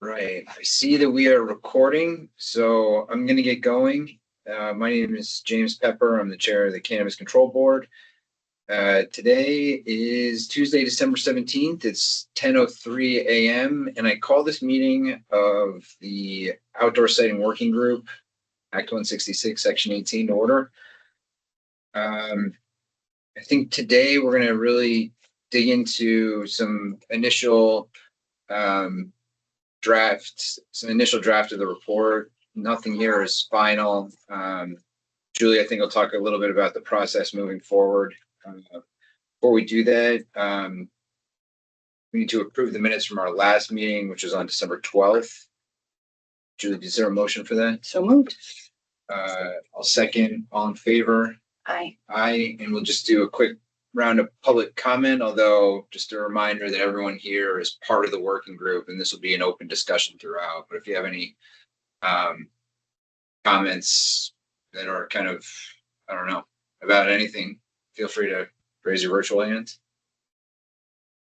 Right. I see that we are recording, so I'm going to get going. My name is James Pepper. I'm the chair of the Cannabis Control Board. Today is Tuesday, December 17th. It's 10:03 a.m. and I call this meeting of the Outdoor Siting Working Group, Act 166, Section 18 to order. I think today we're going to really dig into some initial initial draft of the report. Nothing here is final. Julie, I think I'll talk a little bit about the process moving forward. Before we do that, we need to approve the minutes from our last meeting, which was on December 12th. Julie, is there a motion for that? So moved. I'll second. All in favor? Aye. Aye. And we'll just do a quick round of public comment, although just a reminder that everyone here is part of the working group and this will be an open discussion throughout. But if you have any comments that are kind of, I don't know, about anything, feel free to raise your virtual hands.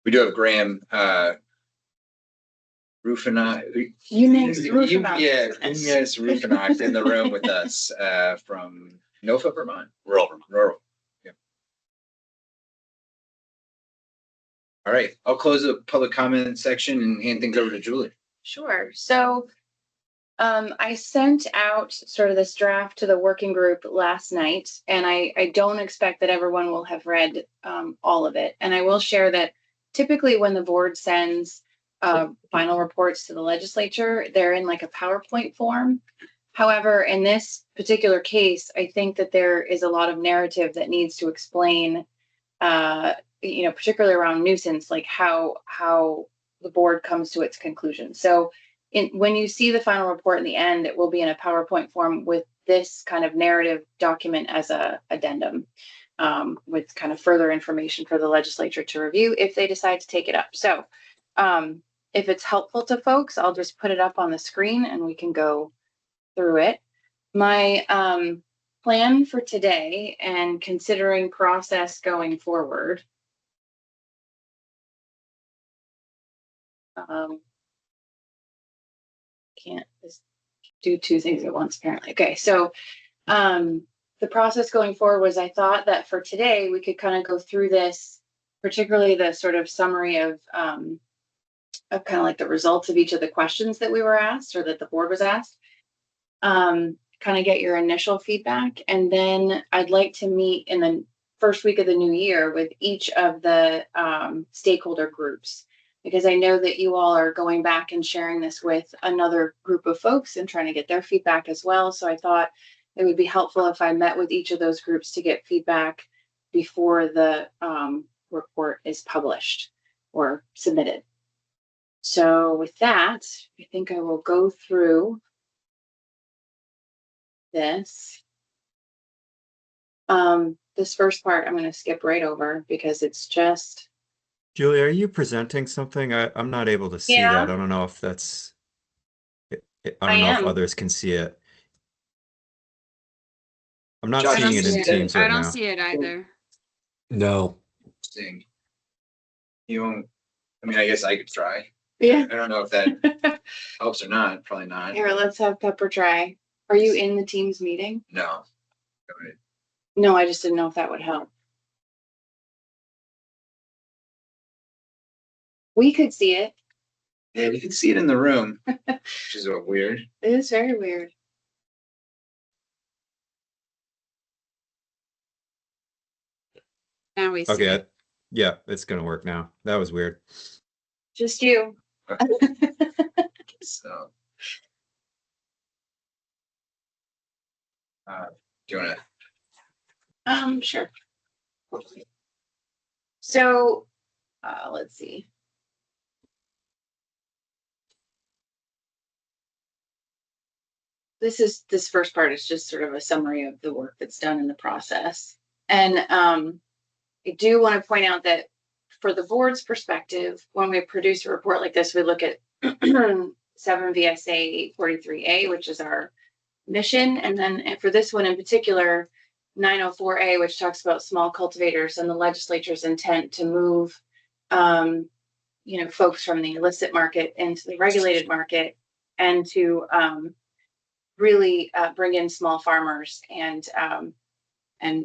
We do have Graham Rufinock. Yes, Rufinock in the room with us from Norfolk, Vermont. Rural. All right, I'll close the public comment section and hand things over to Julie. Sure. So I sent out sort of this draft to the working group last night, and I don't expect that everyone will have read all of it. And I will share that typically when the board sends final reports to the legislature, they're in like a PowerPoint form. However, in this particular case, I think that there is a lot of narrative that needs to explain particularly around nuisance, like how the board comes to its conclusion. So when you see the final report in the end, it will be in a PowerPoint form with this kind of narrative document as a addendum with kind of further information for the legislature to review if they decide to take it up. So if it's helpful to folks, I'll just put it up on the screen and we can go through it. My plan for today and considering process going forward, can't just do two things at once apparently. Okay, so the process going forward was I thought that for today we could kind of go through this, particularly the sort of summary of kind of like the results of each of the questions that we were asked or that the board was asked, kind of get your initial feedback, and then I'd like to meet in the first week of the new year with each of the stakeholder groups, because I know that you all are going back and sharing this with another group of folks and trying to get their feedback as well. So I thought it would be helpful if I met with each of those groups to get feedback before the report is published or submitted. So with that, I think I will go through this. This first part I'm going to skip right over because it's just... Julie, are you presenting something? I'm not able to see that. I don't know if that's... I don't know if others can see it. I'm not seeing it in Teams right now. I don't see it either. No. You won't... I mean, I guess I could try. Yeah. I don't know if that helps or not. Probably not. Here, let's have Pepper try. Are you in the Teams meeting? No. Go ahead. No, I just didn't know if that would help. We could see it. Yeah, we can see it in the room, which is weird. It is very weird. Now we see. Okay. Yeah, it's going to work now. That was weird. Just you. So, do you want to? Sure. So, let's see. This first part is just sort of a summary of the work that's done in the process. And I do want to point out that for the board's perspective, when we produce a report like this, we look at 7 VSA 843A, which is our mission. And then for this one in particular, 904A, which talks about small cultivators and the legislature's intent to move folks from the illicit market into the regulated market, and to really bring in small farmers and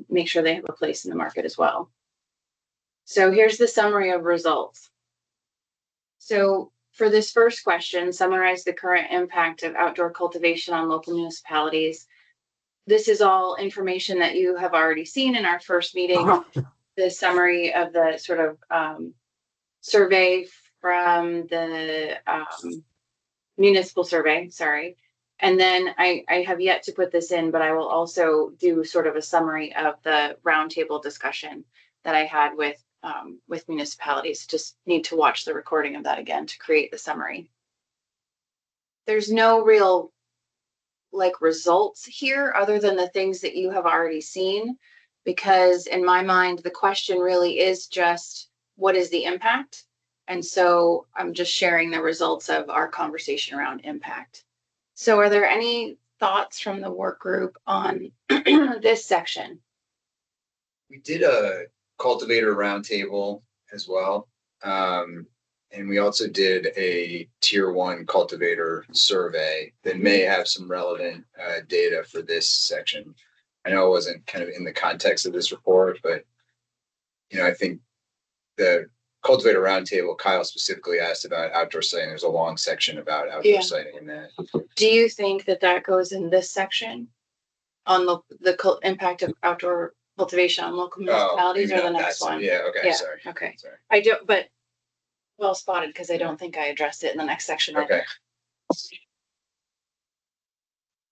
make sure they have a place in the market as well. So here's the summary of results. So for this first question, summarize the current impact of outdoor cultivation on local municipalities. This is all information that you have already seen in our first meeting. The summary of the sort of survey from the municipal survey, sorry. And then I have yet to put this in, but I will also do sort of a summary of the roundtable discussion that I had with municipalities. Just need to watch the recording of that again to create the summary. There's no real results here other than the things that you have already seen, because in my mind, the question really is just, what is the impact? And so I'm just sharing the results of our conversation around impact. So are there any thoughts from the work group on this section? We did a cultivator roundtable as well. And we also did a tier 1 cultivator survey that may have some relevant data for this section. I know it wasn't kind of in the context of this report, but I think the cultivator roundtable, Kyle specifically asked about outdoor siting. There's a long section about outdoor siting in that. Do you think that goes in this section on the impact of outdoor cultivation on local municipalities, or the next one? Yeah. Okay. Yeah, sorry. Okay. Sorry. I don't, but well spotted, because I don't think I addressed it in the next section. Okay.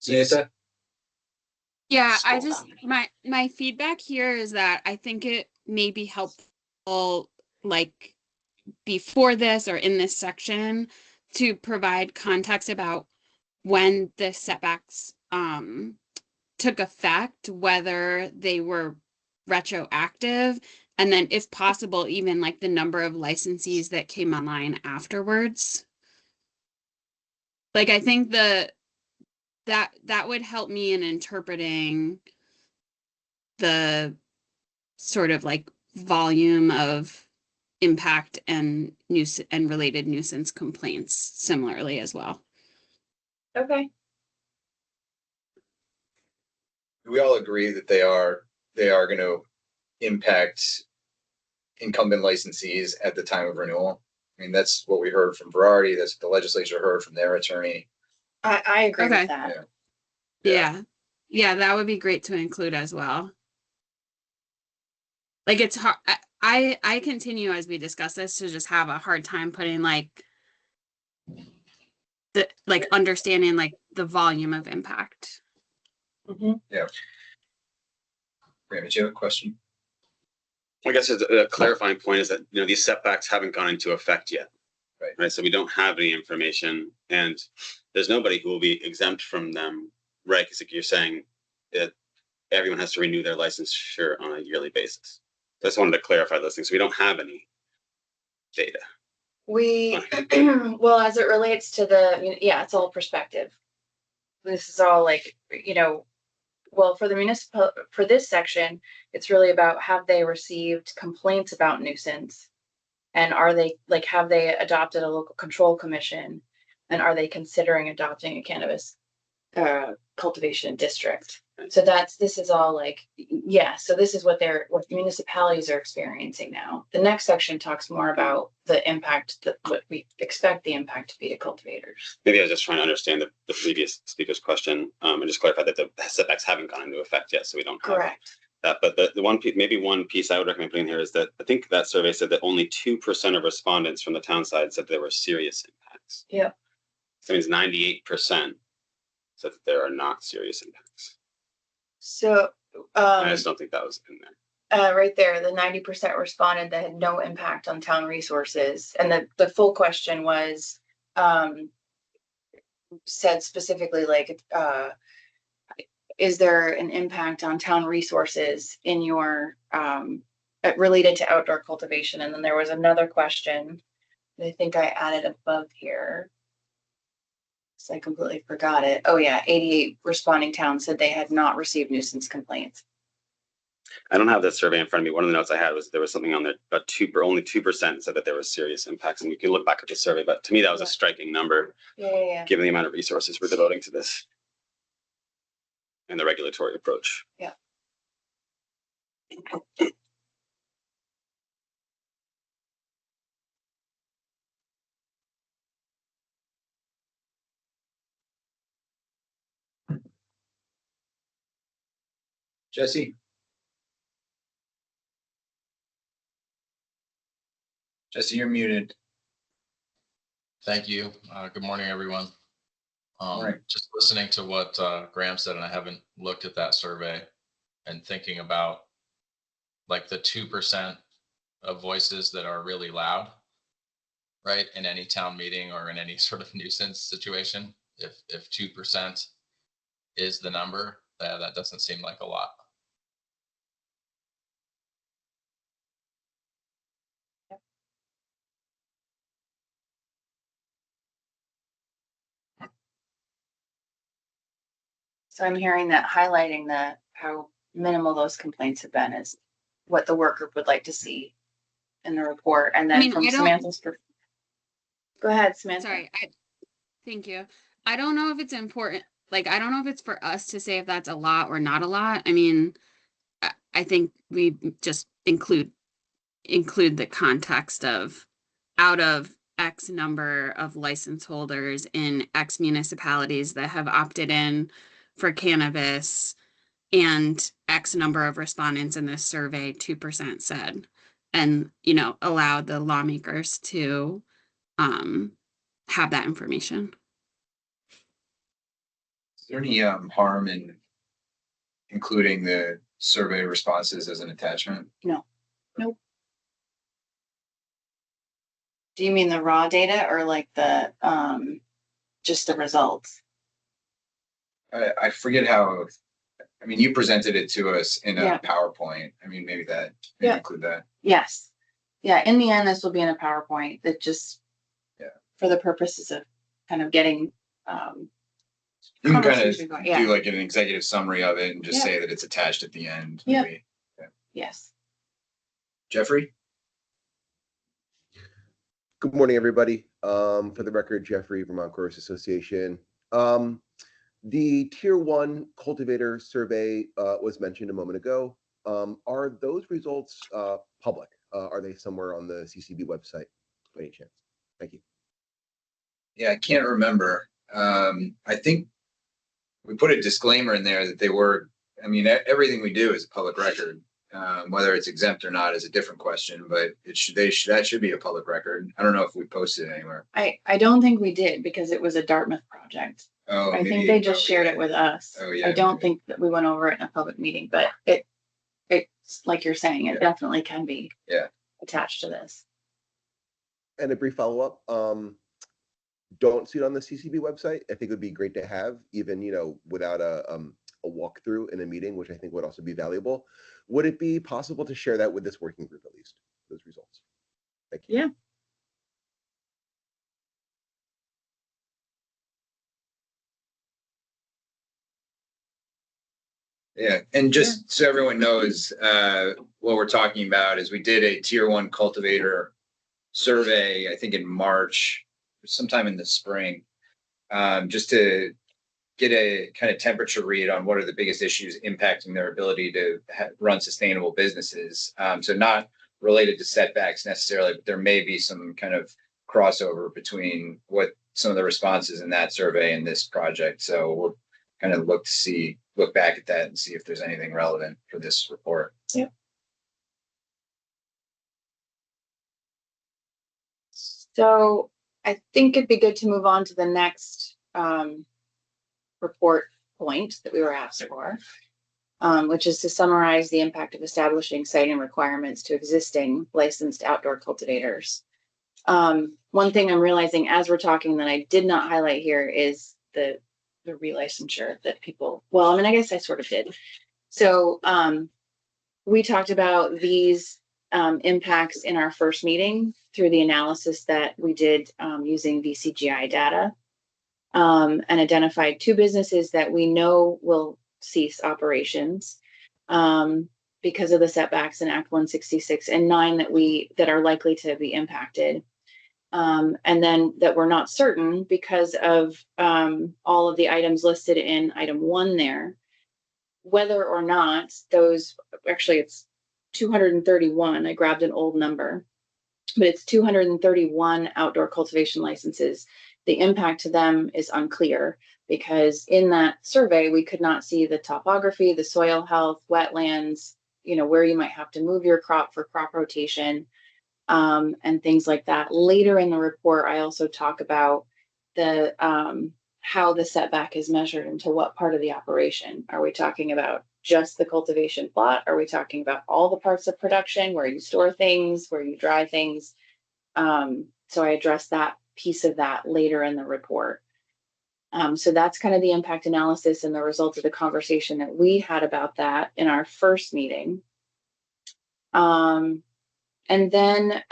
Sunita? Yeah, I just, my feedback here is that I think it may be helpful, before this or in this section, to provide context about when the setbacks took effect, whether they were retroactive, and then if possible, even the number of licensees that came online afterwards. I think that would help me in interpreting the sort of volume of impact and related nuisance complaints similarly as well. Okay. We all agree that they are going to impact incumbent licensees at the time of renewal. I mean, that's what we heard from Variety. That's what the legislature heard from their attorney. I agree with that. Yeah, that would be great to include as well. It's hard. I continue, as we discuss this, to just have a hard time putting understanding the volume of impact. Mm-hmm. Yeah. Raymond, do you have a question? I guess a clarifying point is that these setbacks haven't gone into effect yet, right? So we don't have any information, and there's nobody who will be exempt from them, right? Because you're saying that everyone has to renew their licensure on a yearly basis. So I just wanted to clarify those things. We don't have any data. Well, as it relates to it's all perspective. This is all well, for the municipal, for this section, it's really about, have they received complaints about nuisance, and are they have they adopted a local control commission, and are they considering adopting a cannabis cultivation district? So this is all so this is what municipalities are experiencing now. The next section talks more about the impact, what we expect the impact to be to cultivators. Maybe I was just trying to understand the previous speaker's question, and just clarify that the setbacks haven't gone into effect yet, so we don't have that. But the one piece, maybe one piece I would recommend putting here is that I think that survey said that only 2% of respondents from the town side said there were serious impacts. Yeah. So it means 98% said that there are not serious impacts. So I just don't think that was in there. Right there, the 90% responded that had no impact on town resources, and the full question was said specifically is there an impact on town resources in your related to outdoor cultivation? And then there was another question that I think I added above here. So I completely forgot it. Oh yeah, 88 responding towns said they had not received nuisance complaints. I don't have that survey in front of me. One of the notes I had was there was something on there about only 2% said that there was serious impacts, and we can look back at the survey. But to me, that was a striking number, given the amount of resources we're devoting to this and the regulatory approach. Yeah. Jesse? Jesse, you're muted. Thank you. Good morning, everyone. Morning. Just listening to what Graham said, and I haven't looked at that survey, and thinking about like the 2% of voices that are really loud, right, in any town meeting or in any sort of nuisance situation. If 2% is the number, that doesn't seem like a lot. So I'm hearing that highlighting how minimal those complaints have been is what the work group would like to see in the report. And then from Samantha's go ahead, Samantha. Sorry, thank you. I don't know if it's important. Like, I don't know if it's for us to say if that's a lot or not a lot. I mean, I think we just include the context of out of X number of license holders in X municipalities that have opted in for cannabis and X number of respondents in this survey, 2% said, and, allow the lawmakers to have that information. Is there any harm in including the survey responses as an attachment? No. Nope. Do you mean the raw data or like the just the results? I forget how. I mean, you presented it to us in a PowerPoint. I mean, maybe include that. Yes. Yeah. In the end, this will be in a PowerPoint that just for the purposes of kind of getting you can kind of do like an executive summary of it and just say that it's attached at the end. Yeah. Yes. Jeffrey? Good morning, everybody. For the record, Jeffrey, Vermont Growers Association. The Tier 1 cultivator survey was mentioned a moment ago. Are those results public? Are they somewhere on the CCB website by any chance? Thank you. Yeah, I can't remember. I think we put a disclaimer in there that they were, I mean, everything we do is a public record. Whether it's exempt or not is a different question, but that should be a public record. I don't know if we posted it anywhere. I don't think we did because it was a Dartmouth project. Oh, I think they just shared it with us. Oh, yeah. I don't think that we went over it in a public meeting, but it's like you're saying, it definitely can be attached to this. And a brief follow-up. Don't see it on the CCB website. I think it would be great to have, even without a walkthrough in a meeting, which I think would also be valuable. Would it be possible to share that with this working group, at least, those results? Thank you. Yeah. Yeah, and just so everyone knows, what we're talking about is we did a Tier 1 cultivator survey, I think in March, sometime in the spring, just to get a kind of temperature read on what are the biggest issues impacting their ability to run sustainable businesses. So not related to setbacks necessarily, but there may be some kind of crossover between what some of the responses in that survey and this project. So we'll kind of look back at that and see if there's anything relevant for this report. Yep. So I think it'd be good to move on to the next report point that we were asked for, which is to summarize the impact of establishing siting requirements to existing licensed outdoor cultivators. One thing I'm realizing as we're talking that I did not highlight here is the relicensure that people, well, I mean, I guess I sort of did. So we talked about these impacts in our first meeting through the analysis that we did using VCGI data, and identified 2 businesses that we know will cease operations because of the setbacks in Act 166, and 9 that are likely to be impacted. And then that we're not certain because of all of the items listed in item 1 there, whether or not those, actually it's 231, I grabbed an old number, but it's 231 outdoor cultivation licenses. The impact to them is unclear because in that survey, we could not see the topography, the soil health, wetlands, where you might have to move your crop for crop rotation, and things like that. Later in the report, I also talk about the how the setback is measured into what part of the operation. Are we talking about just the cultivation plot? Are we talking about all the parts of production, where you store things, where you dry things? So I address that piece of that later in the report. So that's kind of the impact analysis and the result of the conversation that we had about that in our first meeting. And then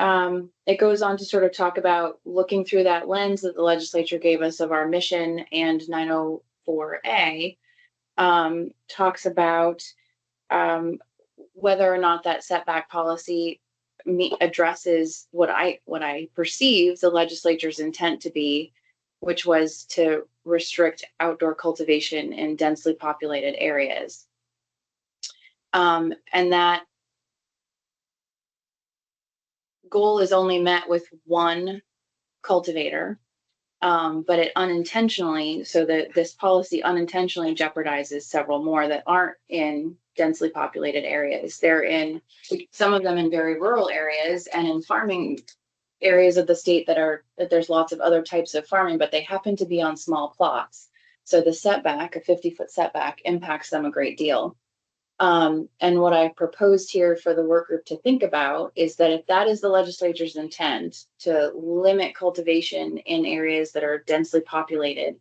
it goes on to sort of talk about looking through that lens that the legislature gave us of our mission, and 904A talks about whether or not that setback policy addresses what I perceive the legislature's intent to be, which was to restrict outdoor cultivation in densely populated areas. And that goal is only met with one cultivator, but it unintentionally, so that this policy unintentionally jeopardizes several more that aren't in densely populated areas. They're in, some of them in very rural areas and in farming areas of the state that there's lots of other types of farming, but they happen to be on small plots. So the setback, a 50-foot setback, impacts them a great deal. And what I proposed here for the work group to think about is that if that is the legislature's intent, to limit cultivation in areas that are densely populated,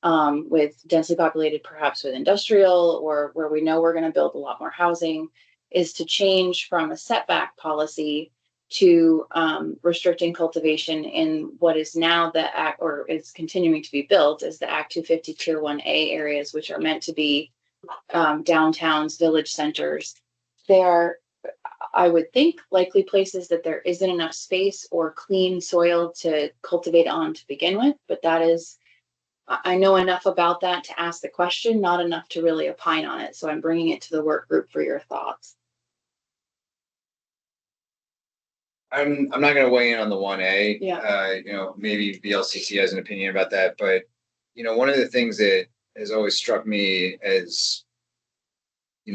perhaps with industrial, or where we know we're going to build a lot more housing, is to change from a setback policy to restricting cultivation in what is now the Act, or is continuing to be built as the Act 250 Tier 1A areas, which are meant to be downtowns, village centers. They are, I would think, likely places that there isn't enough space or clean soil to cultivate on to begin with, but that is, I know enough about that to ask the question, not enough to really opine on it. So I'm bringing it to the work group for your thoughts. I'm not going to weigh in on the 1A. Yeah. Maybe BLCC has an opinion about that, but one of the things that has always struck me as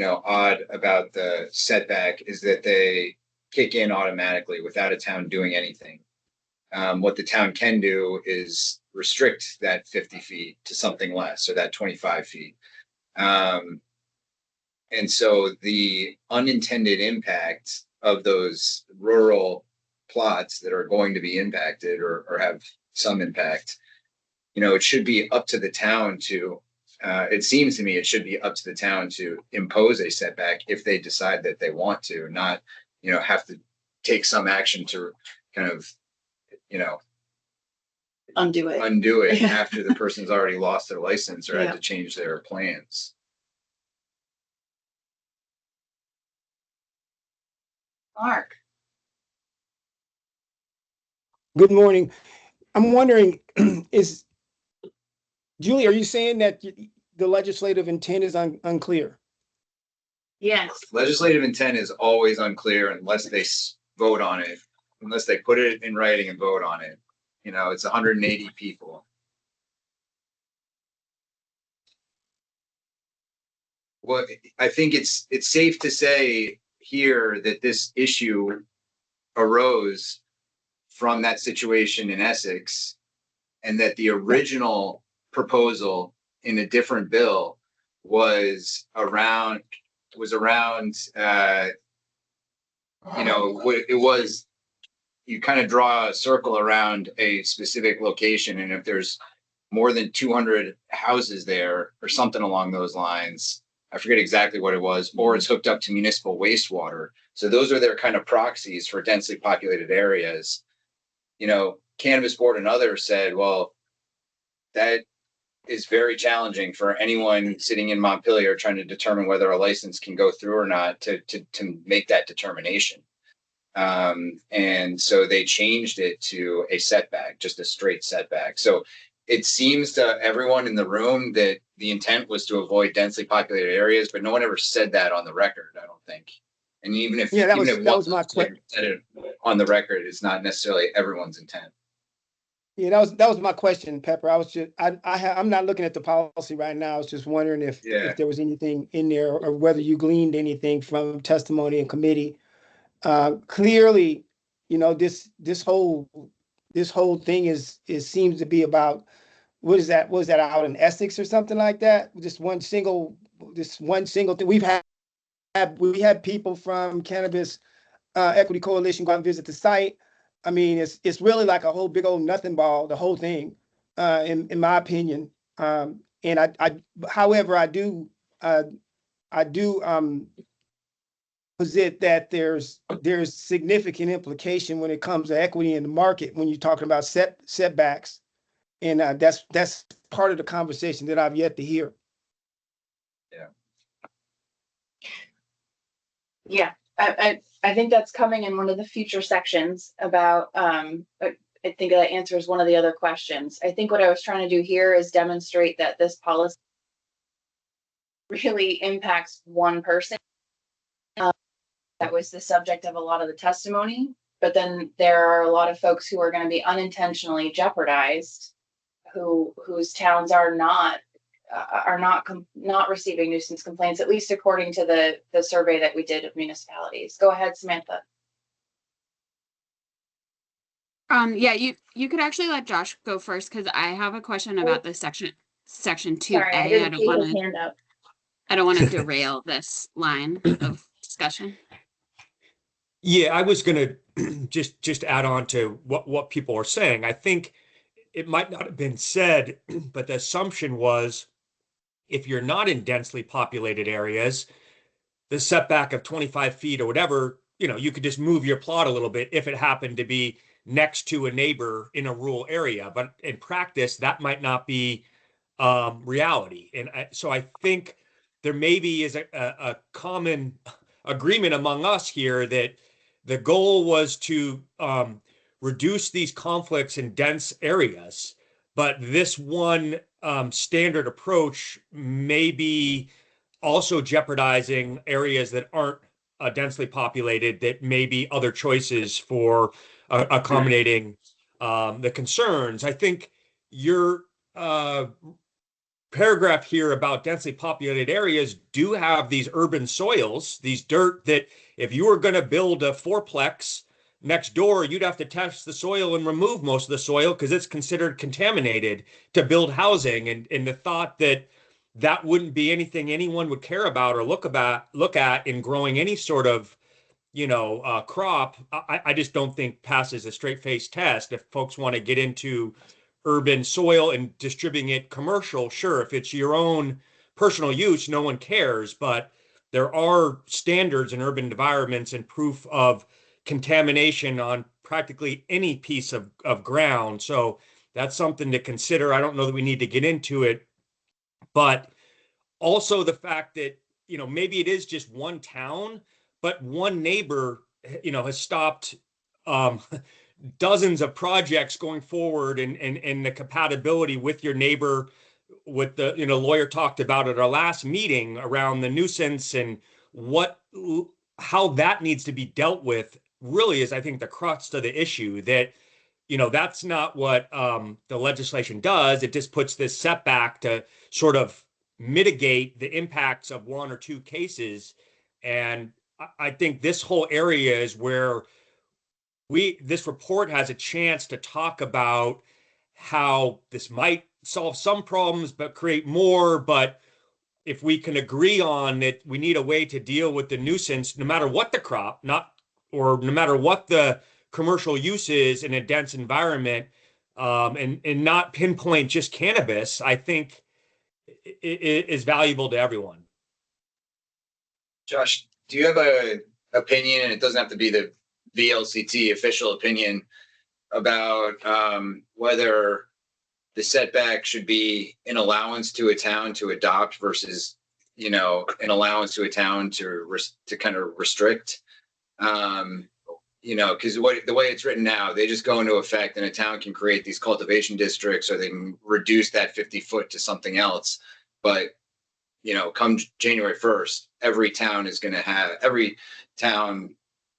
odd about the setback is that they kick in automatically without a town doing anything. What the town can do is restrict that 50 feet to something less, or that 25 feet. And so the unintended impact of those rural plots that are going to be impacted or have some impact, it should be up to the town to, it seems to me it should be up to the town to impose a setback if they decide that they want to, not, have to take some action to kind of, undo it Yeah. after the person's already lost their license or had to change their plans. Mark. Good morning. I'm wondering, Julie, are you saying that the legislative intent is unclear? Yes. Legislative intent is always unclear unless they vote on it, unless they put it in writing and vote on it. It's 180 people. Well, I think it's safe to say here that this issue arose from that situation in Essex, and that the original proposal in a different bill was around it was, you kind of draw a circle around a specific location, and if there's more than 200 houses there or something along those lines, I forget exactly what it was, or it's hooked up to municipal wastewater. So those are their kind of proxies for densely populated areas. Cannabis Board and others said, well, that is very challenging for anyone sitting in Montpelier trying to determine whether a license can go through or not to make that determination. And so they changed it to a setback, just a straight setback. So it seems to everyone in the room that the intent was to avoid densely populated areas, but no one ever said that on the record, I don't think. And even if Yeah, that even was my question. said it on the record, it's not necessarily everyone's intent. Yeah, that was my question, Pepper. I was just I'm not looking at the policy right now. I was just wondering if there was anything in there or whether you gleaned anything from testimony in committee. Clearly, you know, this whole thing is seems to be about what is that? Was that out in Essex or something like that? Just one single thing. We had people from Cannabis Equity Coalition go out and visit the site. I mean, it's really like a whole big old nothing ball, the whole thing, in my opinion. And however, I do posit that there's significant implication when it comes to equity in the market when you're talking about setbacks, and that's part of the conversation that I've yet to hear. Yeah, I think that's coming in one of the future sections about, I think that answers one of the other questions. I think what I was trying to do here is demonstrate that this policy really impacts one person. That was the subject of a lot of the testimony, but then there are a lot of folks who are going to be unintentionally jeopardized, whose towns are not receiving nuisance complaints, at least according to the survey that we did of municipalities. Go ahead, Samantha. Yeah, you could actually let Josh go first because I have a question about the section 2A. Sorry, I didn't see his hand up. I don't want to derail this line of discussion. Yeah, I was going to just add on to what people are saying. I think it might not have been said, but the assumption was if you're not in densely populated areas, the setback of 25 feet or whatever, you know, you could just move your plot a little bit if it happened to be next to a neighbor in a rural area. But in practice, that might not be reality. And so I think there maybe is a common agreement among us here that the goal was to reduce these conflicts in dense areas, but this one standard approach may be also jeopardizing areas that aren't densely populated, that may be other choices for accommodating the concerns. I think your paragraph here about densely populated areas do have these urban soils, these dirt that if you were going to build a fourplex next door, you'd have to test the soil and remove most of the soil because it's considered contaminated to build housing. And the thought that that wouldn't be anything anyone would care about or look at in growing any sort of, you know, crop, I just don't think passes a straight face test. If folks want to get into urban soil and distributing it commercial, sure, if it's your own personal use, no one cares, but there are standards in urban environments and proof of contamination on practically any piece of ground. So that's something to consider. I don't know that we need to get into it, but also the fact that, you know, maybe it is just one town, but one neighbor, you know, has stopped dozens of projects going forward, and the compatibility with your neighbor, with the, you know, lawyer talked about at our last meeting around the nuisance and how that needs to be dealt with really is, I think, the crux of the issue. That, you know, that's not what the legislation does. It just puts this setback to sort of mitigate the impacts of one or two cases. And I think this whole area is where this report has a chance to talk about how this might solve some problems but create more. But if we can agree on that we need a way to deal with the nuisance, no matter what the crop, no matter what the commercial use is in a dense environment, and not pinpoint just cannabis, I think it is valuable to everyone. Josh, do you have an opinion, and it doesn't have to be the VLCT official opinion, about whether the setback should be an allowance to a town to adopt versus, you know, an allowance to a town to kind of restrict. You know, because the way it's written now, they just go into effect and a town can create these cultivation districts, or they can reduce that 50 foot to something else. But, you know, come January 1st, every town,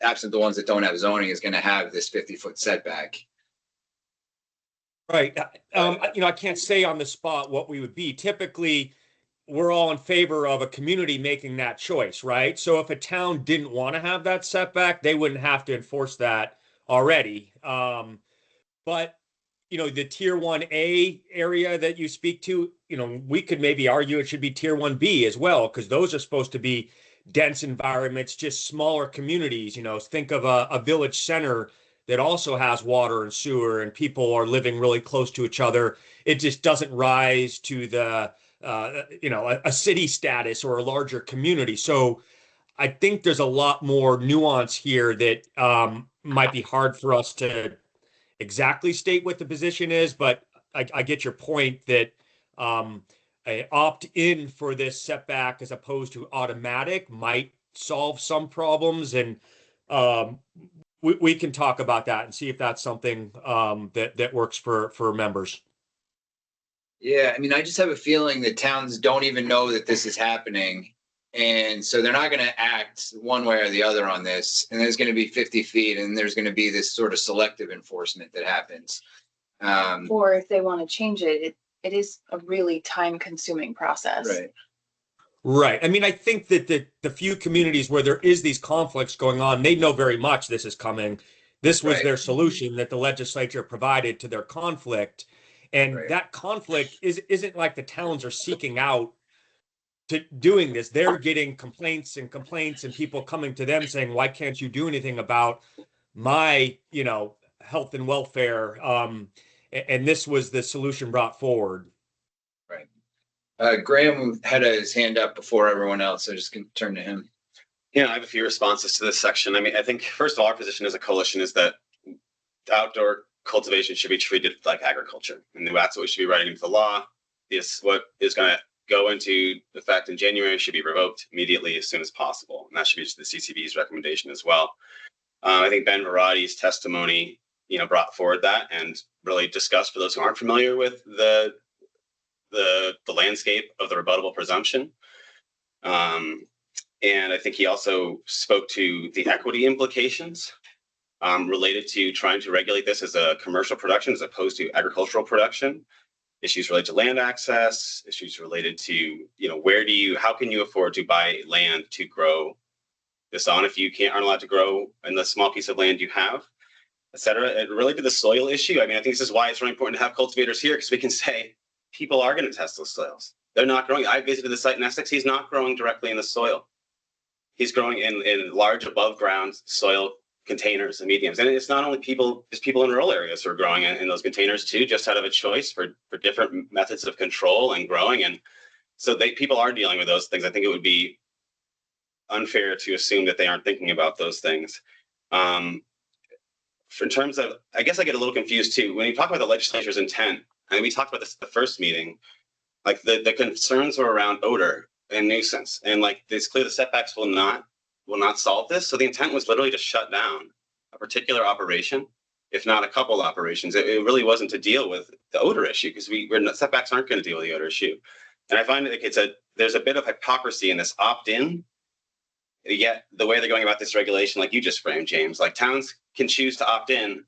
absent the ones that don't have zoning, is going to have this 50 foot setback. Right. You know, I can't say on the spot what we would be. Typically, we're all in favor of a community making that choice, right? So if a town didn't want to have that setback, they wouldn't have to enforce that already. But, you know, the tier 1A area that you speak to, you know, we could maybe argue it should be tier 1B as well, because those are supposed to be dense environments, just smaller communities. You know, think of a village center that also has water and sewer and people are living really close to each other. It just doesn't rise to the you know, a city status or a larger community. So I think there's a lot more nuance here that might be hard for us to exactly state what the position is, but I get your point that opt in for this setback as opposed to automatic might solve some problems. And we can talk about that and see if that's something that works for members. Yeah, I mean, I just have a feeling that towns don't even know that this is happening. And so they're not going to act one way or the other on this. And there's going to be 50 feet and there's going to be this sort of selective enforcement that happens. Or if they want to change it, it is a really time consuming process. Right. Right. I mean, I think that the few communities where there is these conflicts going on, they know very much this is coming. This was their solution that the legislature provided to their conflict. And that conflict isn't like the towns are seeking out to doing this. They're getting complaints and people coming to them saying, why can't you do anything about my, you know, health and welfare? And this was the solution brought forward. Right. Graham had his hand up before everyone else, so just can turn to him. Yeah, I have a few responses to this section. I mean, I think first of all, our position as a coalition is that outdoor cultivation should be treated like agriculture, and that's what we should be writing into the law. Is what is going to go into effect in January should be revoked immediately as soon as possible, and that should be the CCB's recommendation as well. I think Ben Varadi's testimony, you know, brought forward that and really discussed, for those who aren't familiar with the landscape of the rebuttable presumption. And I think he also spoke to the equity implications related to trying to regulate this as a commercial production as opposed to agricultural production, issues related to land access, issues related to, you know, how can you afford to buy land to grow this on if you aren't allowed to grow in the small piece of land you have, et cetera. And related to the soil issue, I mean, I think this is why it's really important to have cultivators here, because we can say people are going to test those soils. They're not growing. I visited the site in Essex. He's not growing directly in the soil. He's growing in large above ground soil containers and mediums. And it's not only people, just people in rural areas who are growing in those containers too, just out of a choice for different methods of control and growing. And so people are dealing with those things. I think it would be unfair to assume that they aren't thinking about those things. In terms of, I guess I get a little confused too, when you talk about the legislature's intent, and we talked about this at the first meeting, like the concerns were around odor and nuisance. And like, it's clear the setbacks will not solve this. So the intent was literally to shut down a particular operation, if not a couple operations. It really wasn't to deal with the odor issue, because setbacks aren't going to deal with the odor issue. And I find that there's a bit of hypocrisy in this opt-in, yet the way they're going about this regulation, like you just framed, James, like towns can choose to opt in,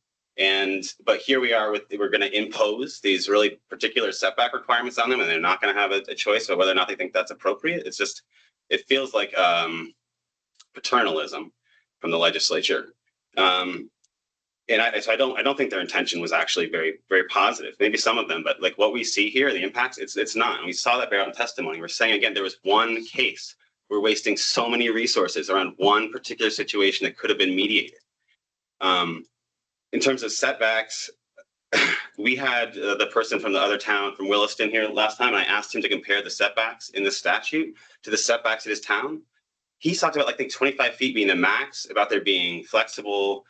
but here we are we're going to impose these really particular setback requirements on them, and they're not going to have a choice about whether or not they think that's appropriate. It feels like paternalism from the legislature. And I don't think their intention was actually very, very positive. Maybe some of them, but like what we see here, the impacts, it's not. And we saw that bear out in testimony. We're saying, again, there was one case. We're wasting so many resources around one particular situation that could have been mediated. In terms of setbacks, we had the person from the other town, from Williston, here last time, and I asked him to compare the setbacks in the statute to the setbacks at his town. He talked about, like, I think 25 feet being the max, about there being flexible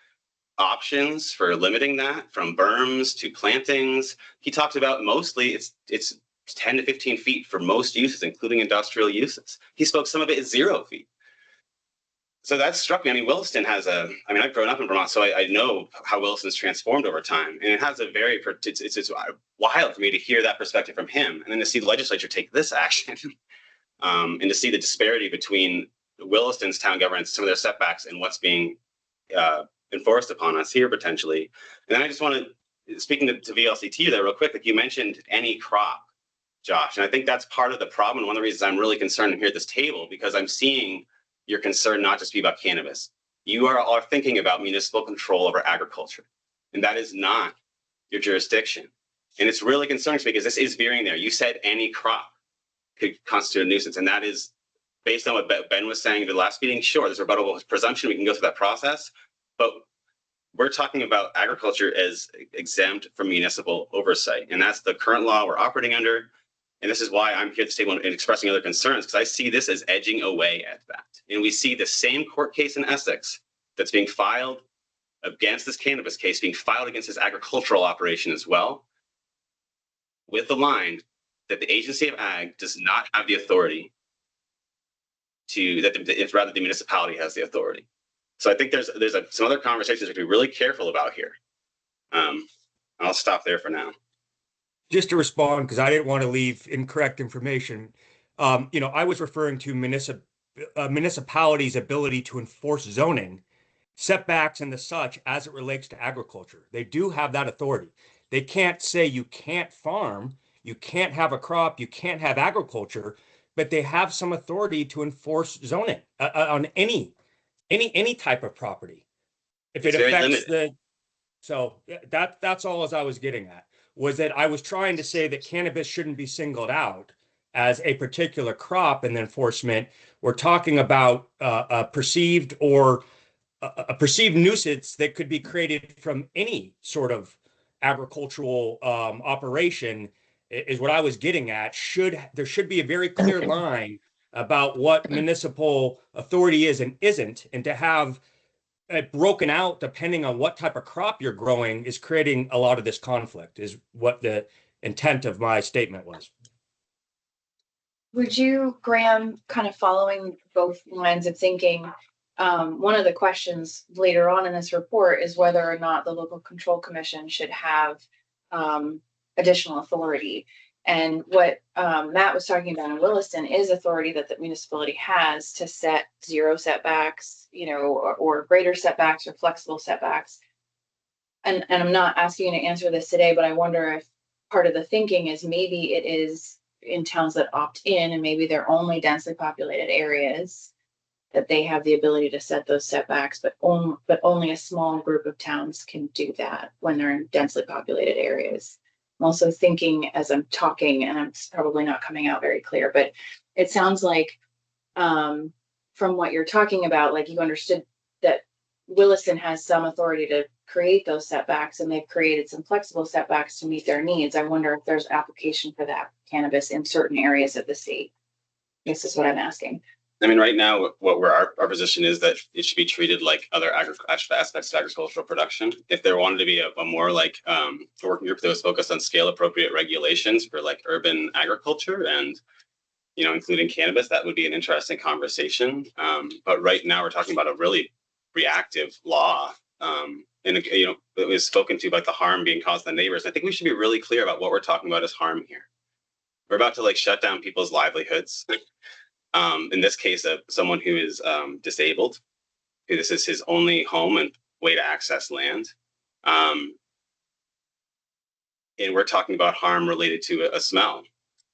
options for limiting that, from berms to plantings. He talked about mostly it's 10 to 15 feet for most uses, including industrial uses. He spoke some of it is 0 feet. So that struck me. I mean, Williston has I've grown up in Vermont, so I know how Williston's transformed over time. And it has a very, it's wild for me to hear that perspective from him. And then to see the legislature take this action and to see the disparity between Williston's town governance, some of their setbacks, and what's being enforced upon us here potentially. And then I just want to, speaking to VLCT there real quick, like you mentioned any crop, Josh, and I think that's part of the problem. And one of the reasons I'm really concerned here at this table, because I'm seeing your concern not just be about cannabis. You are thinking about municipal control over agriculture, and that is not your jurisdiction. And it's really concerning because this is veering there. You said any crop could constitute a nuisance, and that is based on what Ben was saying in the last meeting. Sure, there's a rebuttable presumption. We can go through that process, but we're talking about agriculture as exempt from municipal oversight, and that's the current law we're operating under. And this is why I'm here at the table and expressing other concerns, because I see this as edging away at that. And we see the same court case in Essex that's being filed against this cannabis case being filed against this agricultural operation as well, with the line that the agency of ag does not have the authority to, it's rather the municipality has the authority. So I think there's some other conversations we have to be really careful about here. I'll stop there for now. Just to respond, because I didn't want to leave incorrect information. I was referring to municipalities' ability to enforce zoning, setbacks and the such as it relates to agriculture. They do have that authority. They can't say you can't farm, you can't have a crop, you can't have agriculture, but they have some authority to enforce zoning on any type of property. If it affects that's all as I was getting at, was that I was trying to say that cannabis shouldn't be singled out as a particular crop in the enforcement. We're talking about a perceived nuisance that could be created from any sort of agricultural operation is what I was getting at. There should be a very clear line about what municipal authority is and isn't, and to have it broken out depending on what type of crop you're growing is creating a lot of this conflict, is what the intent of my statement was. Would you, Graham, kind of following both lines of thinking, one of the questions later on in this report is whether or not the local control commission should have additional authority. And what Matt was talking about in Williston is authority that the municipality has to set 0 setbacks, or greater setbacks or flexible setbacks. And I'm not asking you to answer this today, but I wonder if part of the thinking is maybe it is in towns that opt in, and maybe they're only densely populated areas, that they have the ability to set those setbacks, but only a small group of towns can do that when they're in densely populated areas. I'm also thinking as I'm talking, and I'm probably not coming out very clear, but it sounds like from what you're talking about, like you understood that Williston has some authority to create those setbacks, and they've created some flexible setbacks to meet their needs. I wonder if there's application for that cannabis in certain areas of the state. This is what I'm asking. I mean, right now, our position is that it should be treated like other aspects of agricultural production. If there wanted to be a more like a working group that was focused on scale appropriate regulations for like urban agriculture and, including cannabis, that would be an interesting conversation. But right now we're talking about a really reactive law. And, it was spoken to about the harm being caused to the neighbors. I think we should be really clear about what we're talking about as harm here. We're about to shut down people's livelihoods. In this case, someone who is disabled, who this is his only home and way to access land. And we're talking about harm related to a smell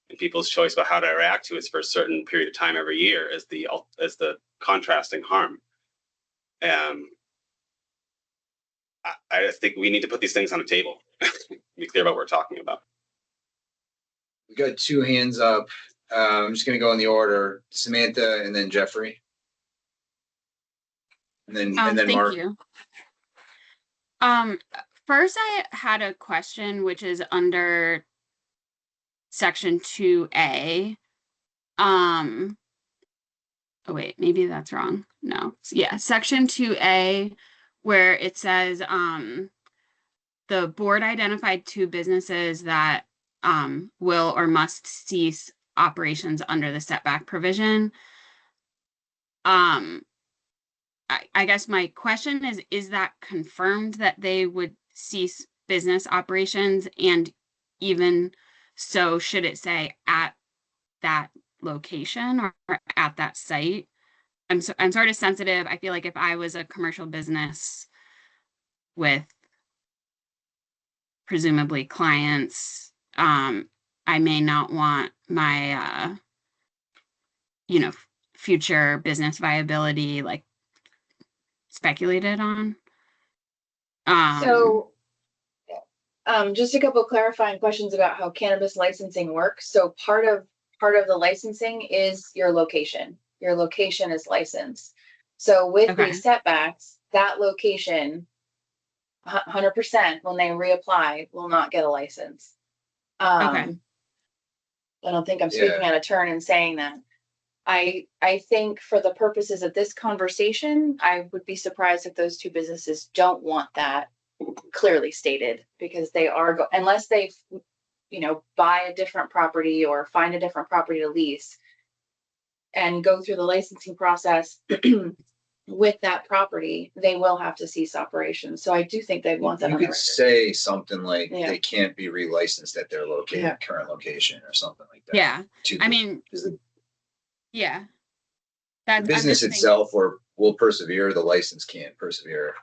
and people's choice about how to react to it for a certain period of time every year as the contrasting harm. I think we need to put these things on the table, be clear about what we're talking about. We got 2 hands up. I'm just going to go in the order: Samantha, and then Jeffrey, and then Mark. Thank you. First, I had a question, which is under section 2A. Oh wait, maybe that's wrong. No, yeah, section 2A, where it says, the board identified 2 businesses that will or must cease operations under the setback provision. I guess my question is that confirmed that they would cease business operations? And even so, should it say at that location or at that site? I'm sort of sensitive. I feel like if I was a commercial business with presumably clients, I may not want my, future business viability like speculated on. So, just a couple clarifying questions about how cannabis licensing works. So part of the licensing is your location. Your location is licensed. So with Okay. these setbacks, that location, 100% when they reapply will not get a license. Okay. I don't think I'm speaking out of turn in saying that. I think for the purposes of this conversation, I would be surprised if those 2 businesses don't want that clearly stated, because they are unless they buy a different property or find a different property to lease and go through the licensing process with that property, they will have to cease operations. So I do think they'd want that You on the could record. say something like Yeah. they can't be relicensed at their Yeah. current location or something like that. Yeah. I mean, yeah. That's, the business itself will persevere, the license can't persevere.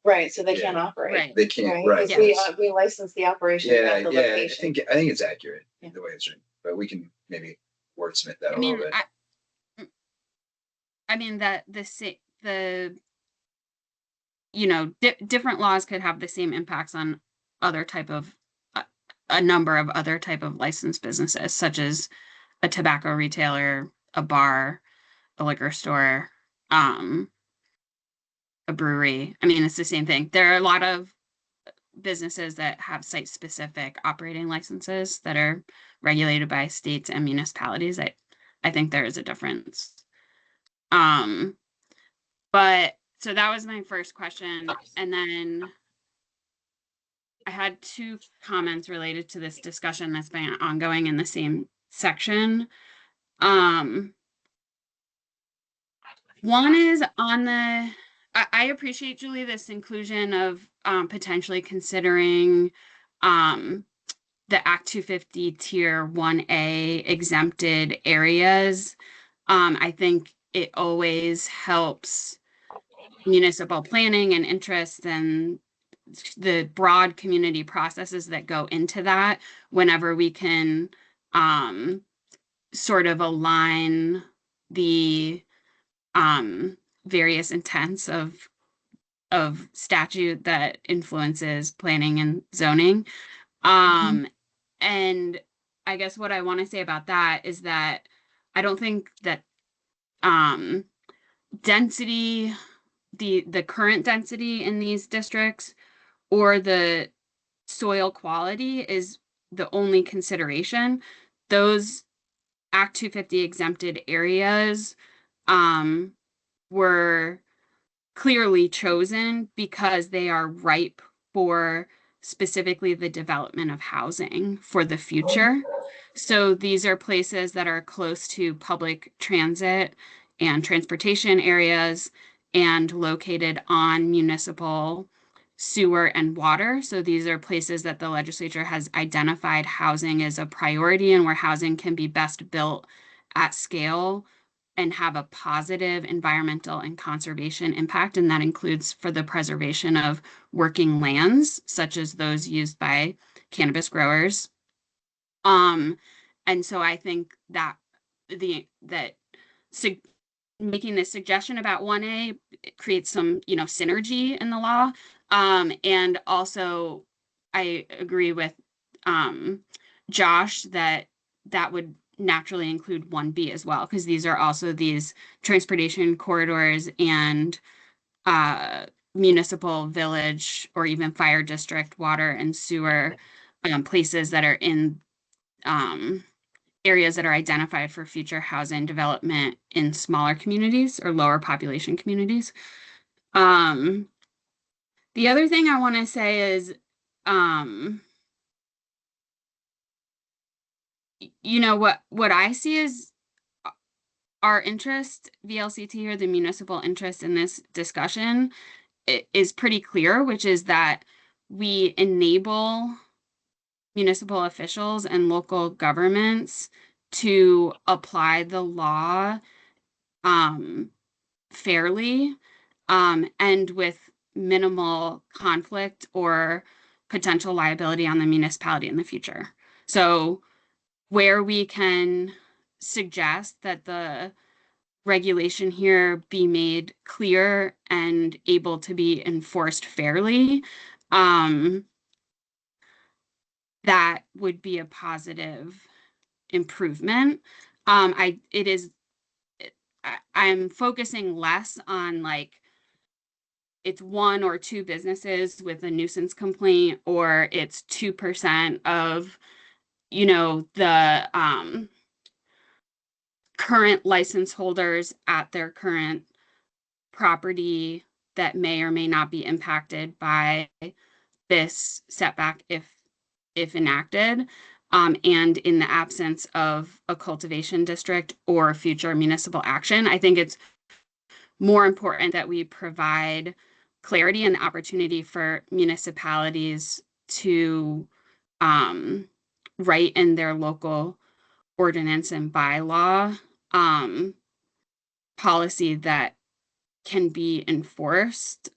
Right, so they Yeah. can't operate. Right. They can't, Right, right? because we license the operation at the Yeah, location. I think it's accurate Yeah. the way it's written, but we can maybe wordsmith that I a mean, little bit. I mean that different laws could have the same impacts on other type of a number of other type of licensed businesses, such as a tobacco retailer, a bar, a liquor store, a brewery. I mean, it's the same thing. There are a lot of businesses that have site-specific operating licenses that are regulated by states and municipalities. I think there is a difference. But so that was my first question. And then I had 2 comments related to this discussion that's been ongoing in the same section. One is on I appreciate, Julie, this inclusion of potentially considering the Act 250 Tier 1A exempted areas. I think it always helps municipal planning and interest and the broad community processes that go into that whenever we can sort of align the various intents of statute that influences planning and zoning. And I guess what I want to say about that is that I don't think that density, the current density in these districts or the soil quality is the only consideration. Those Act 250 exempted areas were clearly chosen because they are ripe for specifically the development of housing for the future. So these are places that are close to public transit and transportation areas and located on municipal sewer and water. So these are places that the legislature has identified housing as a priority and where housing can be best built at scale and have a positive environmental and conservation impact. And that includes for the preservation of working lands, such as those used by cannabis growers. And so I think that making this suggestion about 1A creates some, synergy in the law. And also I agree with Josh that would naturally include 1B as well, because these are also these transportation corridors and municipal village or even fire district water and sewer places that are in areas that are identified for future housing development in smaller communities or lower population communities. The other thing I want to say is, you know, what I see is our interest, VLCT, or the municipal interest in this discussion is pretty clear, which is that we enable municipal officials and local governments to apply the law fairly and with minimal conflict or potential liability on the municipality in the future. So where we can suggest that the regulation here be made clear and able to be enforced fairly, that would be a positive improvement. I'm focusing less on like it's 1 or 2 businesses with a nuisance complaint, or it's 2% of, you know, the current license holders at their current property that may or may not be impacted by this setback if enacted, and in the absence of a cultivation district or future municipal action. I think it's more important that we provide clarity and opportunity for municipalities to write in their local ordinance and bylaw policy that can be enforced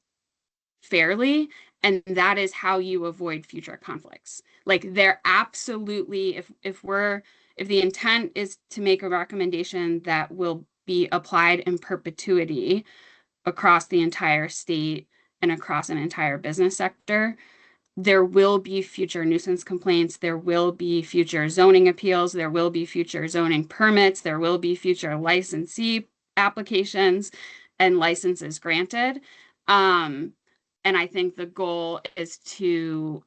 fairly, and that is how you avoid future conflicts. Like they're absolutely, if the intent is to make a recommendation that will be applied in perpetuity across the entire state and across an entire business sector, there will be future nuisance complaints, there will be future zoning appeals, there will be future zoning permits, there will be future licensee applications and licenses granted. And I think the goal is to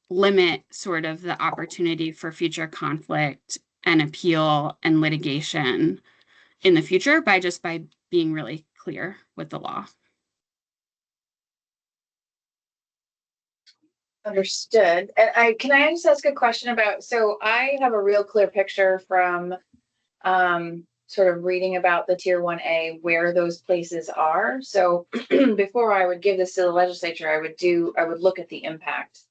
limit sort of the opportunity for future conflict and appeal and litigation in the future by being really clear with the law. Understood. And can I just ask a question about, so I have a real clear picture from sort of reading about the tier 1A, where those places are. So before I would give this to the legislature, I would look at the impact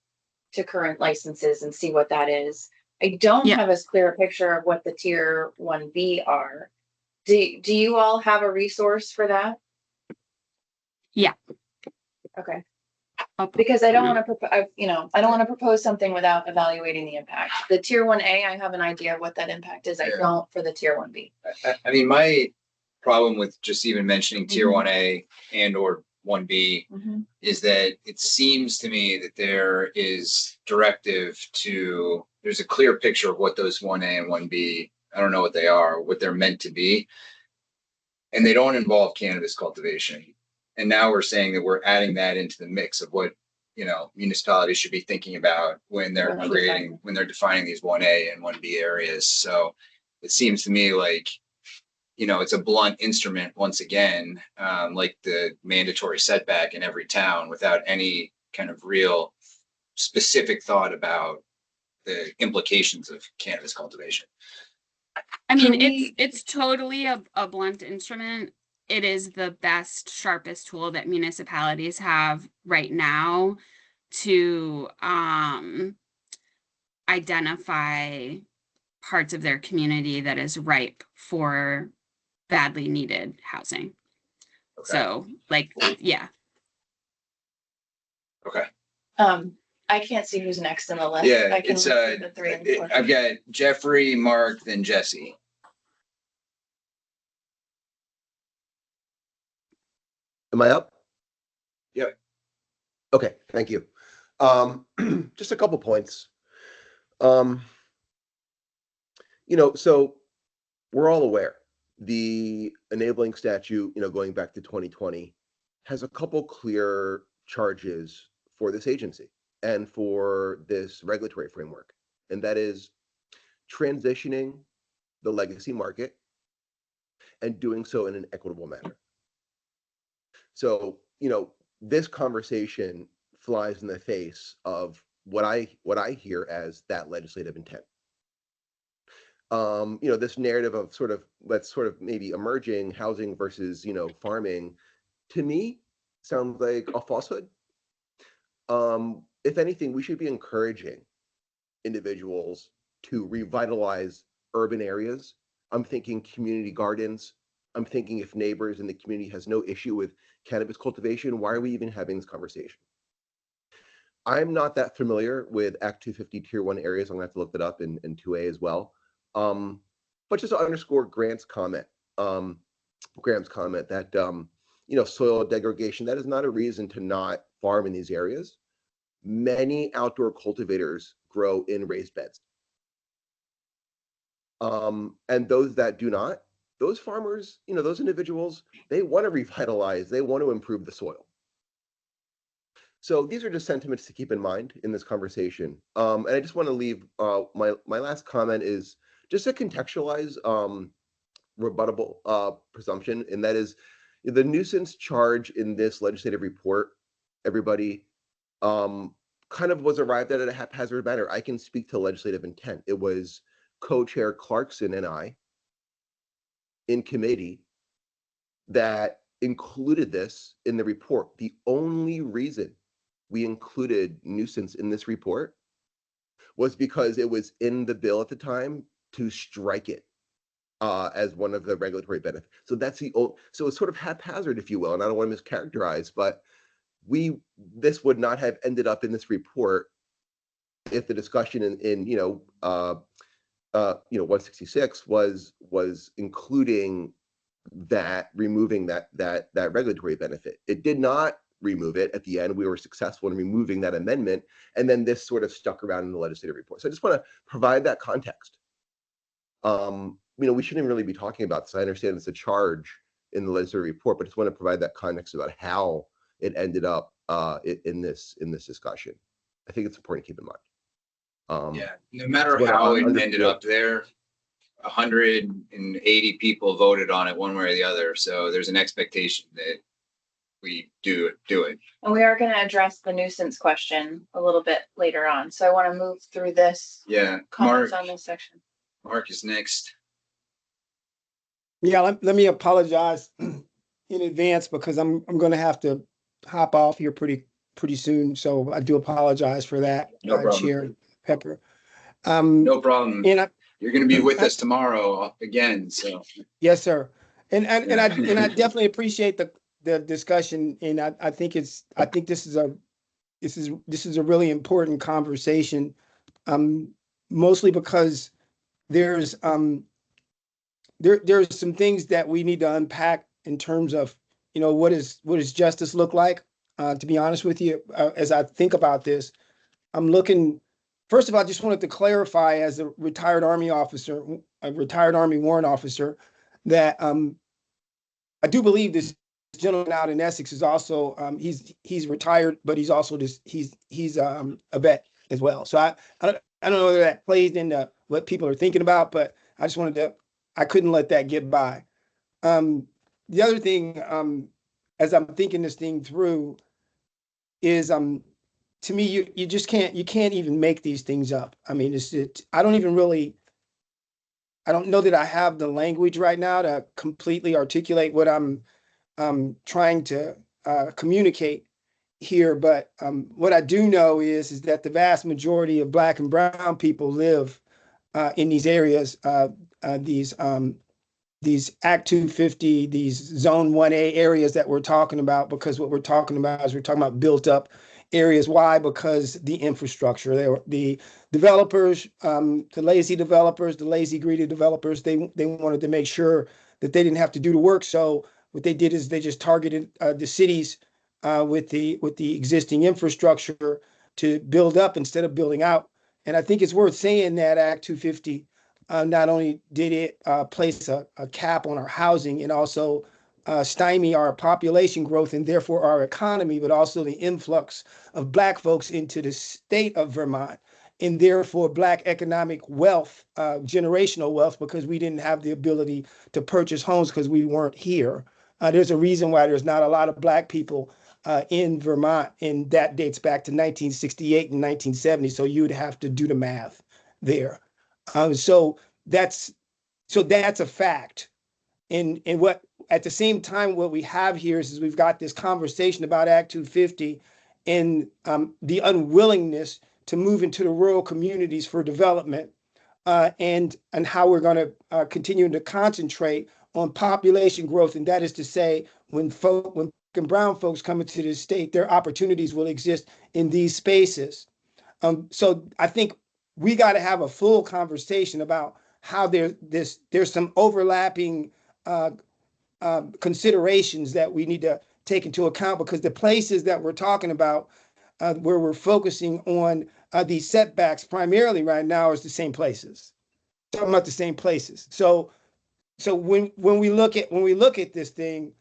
to current licenses and see what that is. I don't have as clear a picture of what the tier 1B are. Do you all have a resource for that? Yeah. Okay. Because I don't want to propose something without evaluating the impact. The tier 1A, I have an idea of what that impact is. I don't for the tier 1B. I mean, my problem with just even mentioning tier 1A and or 1B is that it seems to me that there is there's a clear picture of what those 1A and 1B, I don't know what they are, what they're meant to be. And they don't involve cannabis cultivation. And now we're saying that we're adding that into the mix of what, municipalities should be thinking about when they're defining these 1A and 1B areas. So it seems to me like, it's a blunt instrument once again, like the mandatory setback in every town without any kind of real specific thought about the implications of cannabis cultivation. I mean, it's totally a blunt instrument. It is the best, sharpest tool that municipalities have right now to identify parts of their community that is ripe for badly needed housing. Okay. So, yeah. Okay. I can't see who's next on the list. Yeah, I can it's the 3 and 4. I've got Jeffrey, Mark, then Jesse. Am I up? Yep. Okay, thank you. Just a couple points. So we're all aware the enabling statute, going back to 2020, has a couple clear charges for this agency and for this regulatory framework, and that is transitioning the legacy market and doing so in an equitable manner. So, this conversation flies in the face of what I hear as that legislative intent. This narrative of that's sort of maybe emerging housing versus, farming, to me sounds like a falsehood. If anything, we should be encouraging individuals to revitalize urban areas. I'm thinking community gardens. I'm thinking if neighbors in the community has no issue with cannabis cultivation, why are we even having this conversation? I'm not that familiar with Act 250 Tier 1 areas. I'm going to have to look that up in 2A as well. But just to underscore Graham's comment that, soil degradation, that is not a reason to not farm in these areas. Many outdoor cultivators grow in raised beds. And those that do not, those farmers, those individuals, they want to revitalize, they want to improve the soil. So these are just sentiments to keep in mind in this conversation. And I just want to leave, my last comment is just to contextualize rebuttable presumption, and that is the nuisance charge in this legislative report, everybody, kind of was arrived at a haphazard manner. I can speak to legislative intent. It was co-chair Clarkson and I in committee that included this in the report. The only reason we included nuisance in this report was because it was in the bill at the time to strike it as one of the regulatory benefits. So that's so it's sort of haphazard, if you will, and I don't want to mischaracterize, but this would not have ended up in this report if the discussion in 166 was including that, removing that regulatory benefit. It did not remove it at the end. We were successful in removing that amendment, and then this sort of stuck around in the legislative report. So I just want to provide that context. We shouldn't really be talking about this. I understand it's a charge in the legislative report, but just want to provide that context about how it ended up in this discussion. I think it's important to keep in mind. No matter how it ended up there, 180 people voted on it one way or the other. So there's an expectation that we do it. And we are going to address the nuisance question a little bit later on. So I want to move through this. Yeah, comments on this section. Mark is next. Yeah, let me apologize in advance because I'm going to have to hop off here pretty soon. So I do apologize for that, No problem. Chair Pepper. No problem. And you're going to be with us tomorrow again. So yes, sir. And I definitely appreciate the discussion. And I think this is a really important conversation. Mostly because there's some things that we need to unpack in terms of, what does justice look like? To be honest with you, as I think about this, I'm looking. First of all, I just wanted to clarify, as a retired Army officer, a retired Army warrant officer, that I do believe this gentleman out in Essex is also he's retired, but he's also he's a vet as well. So I don't know whether that plays into what people are thinking about, but I just I couldn't let that get by. The other thing, as I'm thinking this thing through, is to me, you just can't even make these things up. I mean, I don't know that I have the language right now to completely articulate what I'm trying to communicate here. But what I do know is that the vast majority of Black and brown people live in these areas, these Act 250, these Zone 1A areas that we're talking about, because what we're talking about is we're talking about built up areas. Why? Because the infrastructure, the developers, the lazy developers, the lazy greedy developers, they wanted to make sure that they didn't have to do the work. So what they did is they just targeted the cities with the existing infrastructure to build up instead of building out. And I think it's worth saying that Act 250 not only did it place a cap on our housing and also stymie our population growth and therefore our economy, but also the influx of Black folks into the state of Vermont, and therefore Black economic wealth, generational wealth, because we didn't have the ability to purchase homes because we weren't here. There's a reason why there's not a lot of Black people in Vermont, and that dates back to 1968 and 1970. So you'd have to do the math there. So that's a fact. And what at the same time, what we have here is we've got this conversation about Act 250 and the unwillingness to move into the rural communities for development, and how we're going to continue to concentrate on population growth. And that is to say, when black and brown folks come into the state, their opportunities will exist in these spaces. So I think we got to have a full conversation about how there's some overlapping considerations that we need to take into account, because the places that we're talking about, where we're focusing on these setbacks primarily right now, is the same places. Talking about the same places. So when we look at this thing,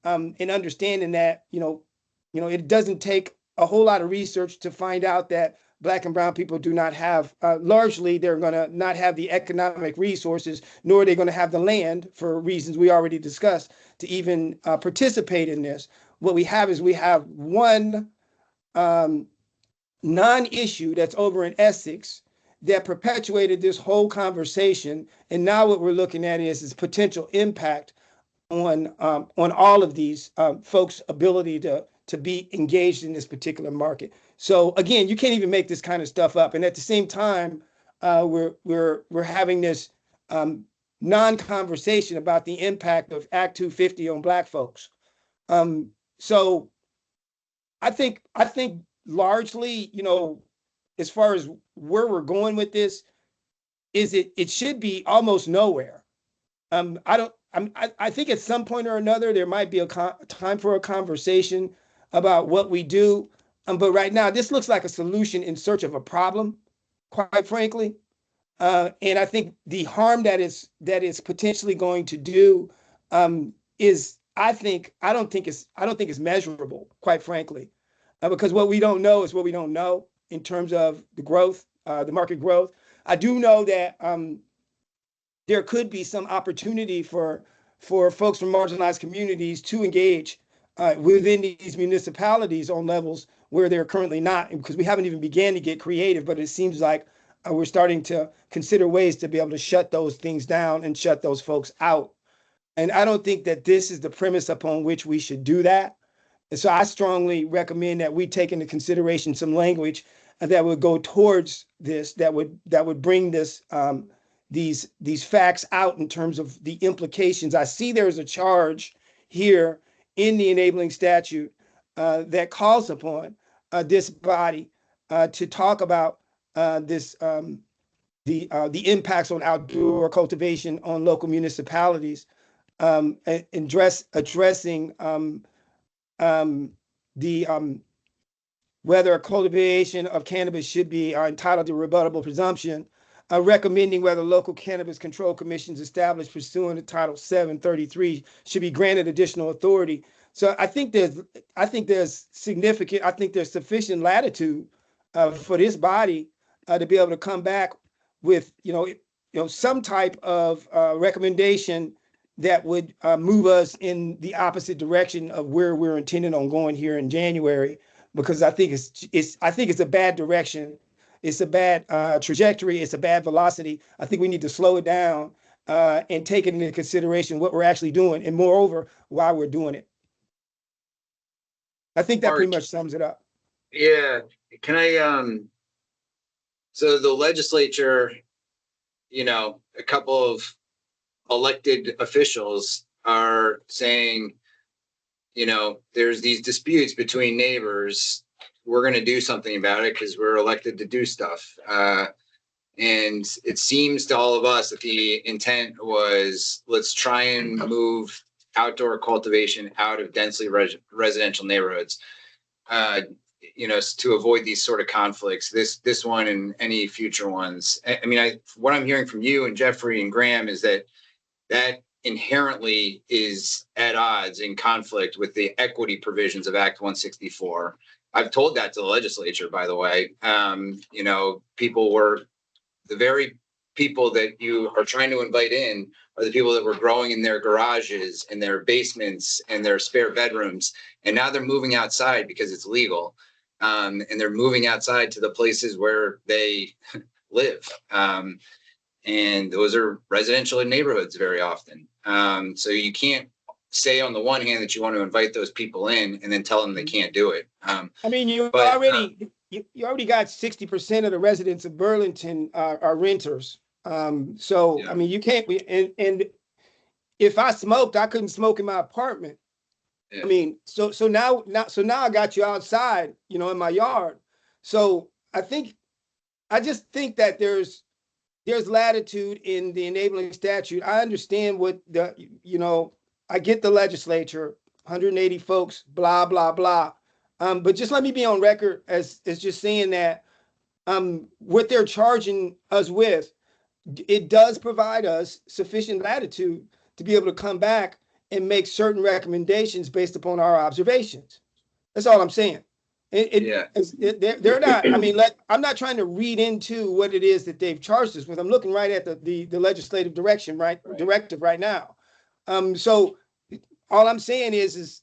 and understanding that it doesn't take a whole lot of research to find out that Black and brown people do not have, largely, they're going to not have the economic resources, nor are they going to have the land, for reasons we already discussed, to even participate in this. What we have is one non-issue that's over in Essex that perpetuated this whole conversation. And now what we're looking at is its potential impact on all of these folks' ability to be engaged in this particular market. So again, you can't even make this kind of stuff up. And at the same time, we're having this non-conversation about the impact of Act 250 on Black folks. So I think largely, as far as where we're going with this, is it should be almost nowhere. I think at some point or another, there might be a time for a conversation about what we do. But right now, this looks like a solution in search of a problem, quite frankly. And I think the harm that is potentially going to do is, I don't think it's measurable, quite frankly, because what we don't know is what we don't know in terms of the growth, the market growth. I do know that there could be some opportunity for folks from marginalized communities to engage within these municipalities on levels where they're currently not, because we haven't even began to get creative, but it seems like we're starting to consider ways to be able to shut those things down and shut those folks out. And I don't think that this is the premise upon which we should do that. And so I strongly recommend that we take into consideration some language that would go towards this, that would bring this these facts out in terms of the implications. I see there's a charge here in the enabling statute that calls upon this body to talk about the impacts on outdoor cultivation on local municipalities, addressing whether a cultivation of cannabis should be entitled to rebuttable presumption, recommending whether local cannabis control commissions established pursuant to Title 733 should be granted additional authority. So I think there's sufficient latitude for this body to be able to come back with some type of recommendation that would move us in the opposite direction of where we're intending on going here in January, because I think it's a bad direction. It's a bad trajectory. It's a bad velocity. I think we need to slow it down and take it into consideration what we're actually doing, and moreover, why we're doing it. I think that pretty much sums it up. Yeah. Can I, so the legislature, a couple of elected officials are saying, there's these disputes between neighbors. We're going to do something about it because we're elected to do stuff. And it seems to all of us that the intent was, let's try and move outdoor cultivation out of densely residential neighborhoods, to avoid these sort of conflicts, this one and any future ones. I mean, what I'm hearing from you and Jeffrey and Graham is that inherently is at odds, in conflict with the equity provisions of Act 164. I've told that to the legislature, by the way. People were, the very people that you are trying to invite in are the people that were growing in their garages and their basements and their spare bedrooms. And now they're moving outside because it's legal. And they're moving outside to the places where they live. And those are residential neighborhoods very often. So you can't say on the one hand that you want to invite those people in and then tell them they can't do it. I mean, you already got 60% of the residents of Burlington are renters. So I mean, you can't be, and if I smoked, I couldn't smoke in my apartment. I mean, so now I got you outside, you know, in my yard. So I just think that there's latitude in the enabling statute. I understand what I get the legislature, 180 folks, blah, blah, blah. But just let me be on record as just saying that what they're charging us with, it does provide us sufficient latitude to be able to come back and make certain recommendations based upon our observations. That's all I'm saying. They're not, I mean, I'm not trying to read into what it is that they've charged us with. I'm looking right at the legislative directive right now. So all I'm saying is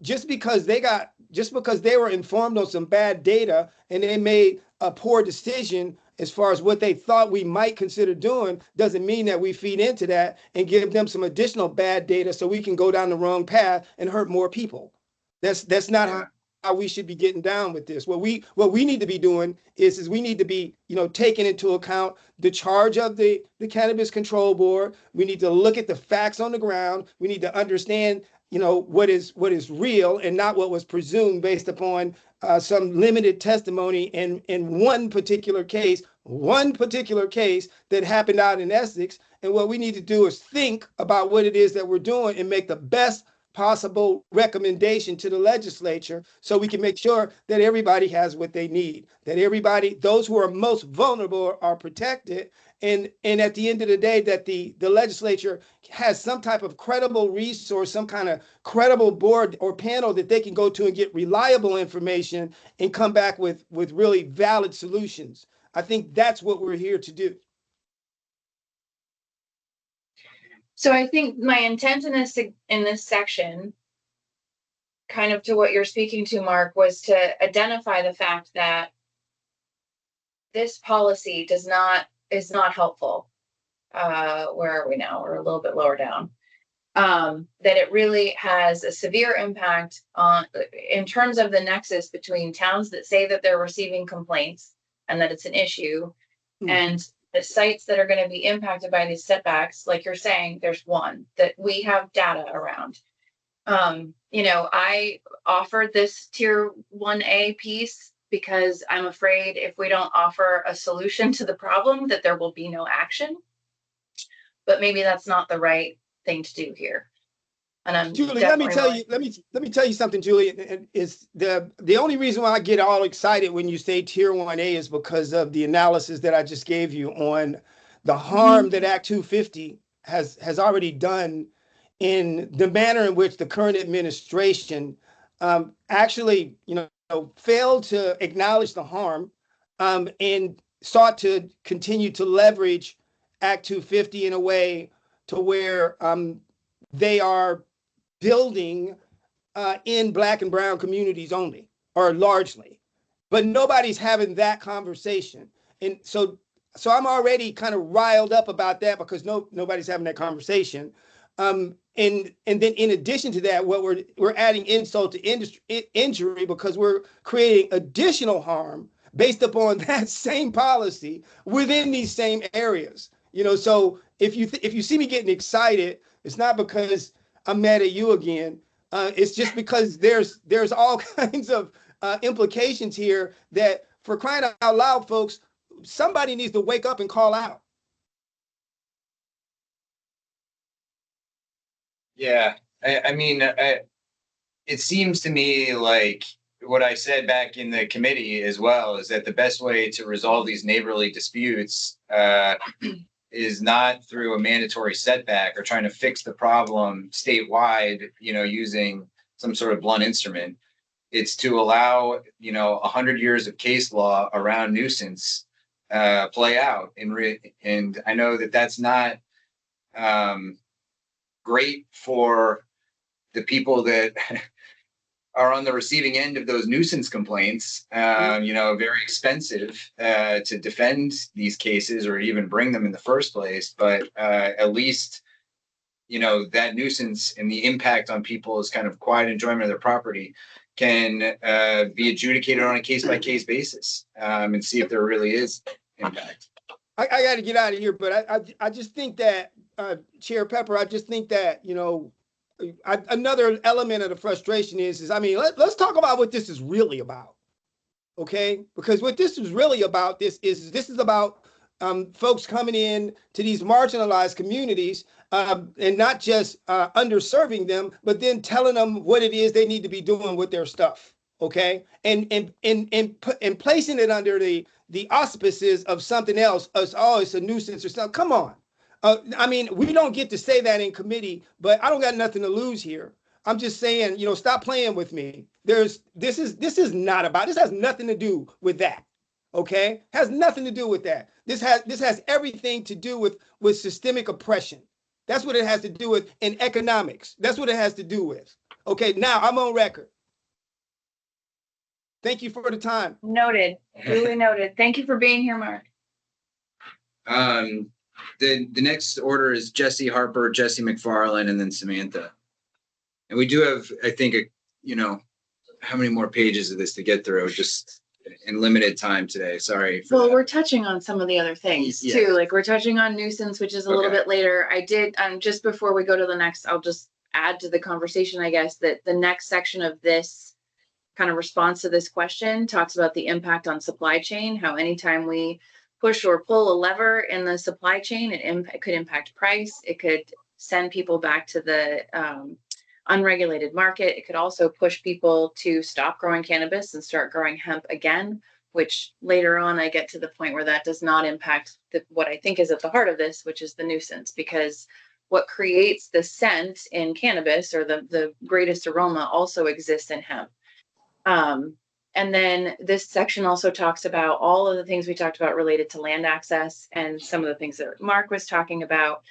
just because they were informed on some bad data and they made a poor decision as far as what they thought we might consider doing, doesn't mean that we feed into that and give them some additional bad data so we can go down the wrong path and hurt more people. That's not how we should be getting down with this. What we need to be doing is we need to be, taking into account the charge of the Cannabis Control Board. We need to look at the facts on the ground. We need to understand, what is real and not what was presumed based upon some limited testimony in one particular case that happened out in Essex. And what we need to do is think about what it is that we're doing and make the best possible recommendation to the legislature so we can make sure that everybody has what they need, that those who are most vulnerable are protected. And at the end of the day, that the legislature has some type of credible resource, some kind of credible board or panel that they can go to and get reliable information and come back with really valid solutions. I think that's what we're here to do. So I think my intent in this section, kind of to what you're speaking to, Mark, was to identify the fact that this policy is not helpful. Where are we now? We're a little bit lower down. That it really has a severe impact in terms of the nexus between towns that say that they're receiving complaints and that it's an issue, and the sites that are going to be impacted by these setbacks. Like you're saying, there's one that we have data around. I offered this tier 1A piece because I'm afraid if we don't offer a solution to the problem, that there will be no action. But maybe that's not the right thing to do here. And I'm Julie, let me tell you something, Julie. Is the only reason why I get all excited when you say tier 1A is because of the analysis that I just gave you on the harm that Act 250 has already done in the manner in which the current administration actually, failed to acknowledge the harm and sought to continue to leverage Act 250 in a way to where they are building in Black and brown communities only, or largely, but nobody's having that conversation. And so I'm already kind of riled up about that because nobody's having that conversation. And then in addition to that, what we're adding insult to injury because we're creating additional harm based upon that same policy within these same areas. So if you see me getting excited, it's not because I'm mad at you again. It's just because there's all kinds of implications here that, for crying out loud, folks, somebody needs to wake up and call out. Yeah, I mean, it seems to me like what I said back in the committee as well is that the best way to resolve these neighborly disputes is not through a mandatory setback or trying to fix the problem statewide, using some sort of blunt instrument. It's to allow, 100 years of case law around nuisance play out. And I know that that's not great for the people that are on the receiving end of those nuisance complaints. Very expensive to defend these cases or even bring them in the first place. But at least, that nuisance and the impact on people's kind of quiet enjoyment of their property can be adjudicated on a case-by-case basis and see if there really is impact. I got to get out of here, but I just think that, Chair Pepper, I just think that, another element of the frustration is let's talk about what this is really about, okay? Because what this is really about, this is about folks coming in to these marginalized communities and not just underserving them, but then telling them what it is they need to be doing with their stuff, okay? And placing it under the auspices of something else, it's a nuisance or something. Come on. We don't get to say that in committee, but I don't got nothing to lose here. I'm just saying, stop playing with me. This has nothing to do with that. Okay? Has nothing to do with that. This has everything to do with systemic oppression. That's what it has to do with in economics. That's what it has to do with. Okay, now I'm on record. Thank you for the time. Noted. Duly noted. Thank you for being here, Mark. The next order is Jesse Harper, Jesse McFarland, and then Samantha. And we do have, I think, how many more pages of this to get through, just in limited time today. Sorry for that. We're touching on some of the other things too. Like we're touching on nuisance, which is a little bit later. I did, just before we go to the next, I'll just add to the conversation, I guess, that the next section of this kind of response to this question talks about the impact on supply chain, how anytime we push or pull a lever in the supply chain, it could impact price. It could send people back to the unregulated market. It could also push people to stop growing cannabis and start growing hemp again, which later on I get to the point where that does not impact what I think is at the heart of this, which is the nuisance, because what creates the scent in cannabis or the greatest aroma also exists in hemp. And then this section also talks about all of the things we talked about related to land access and some of the things that Mark was talking about,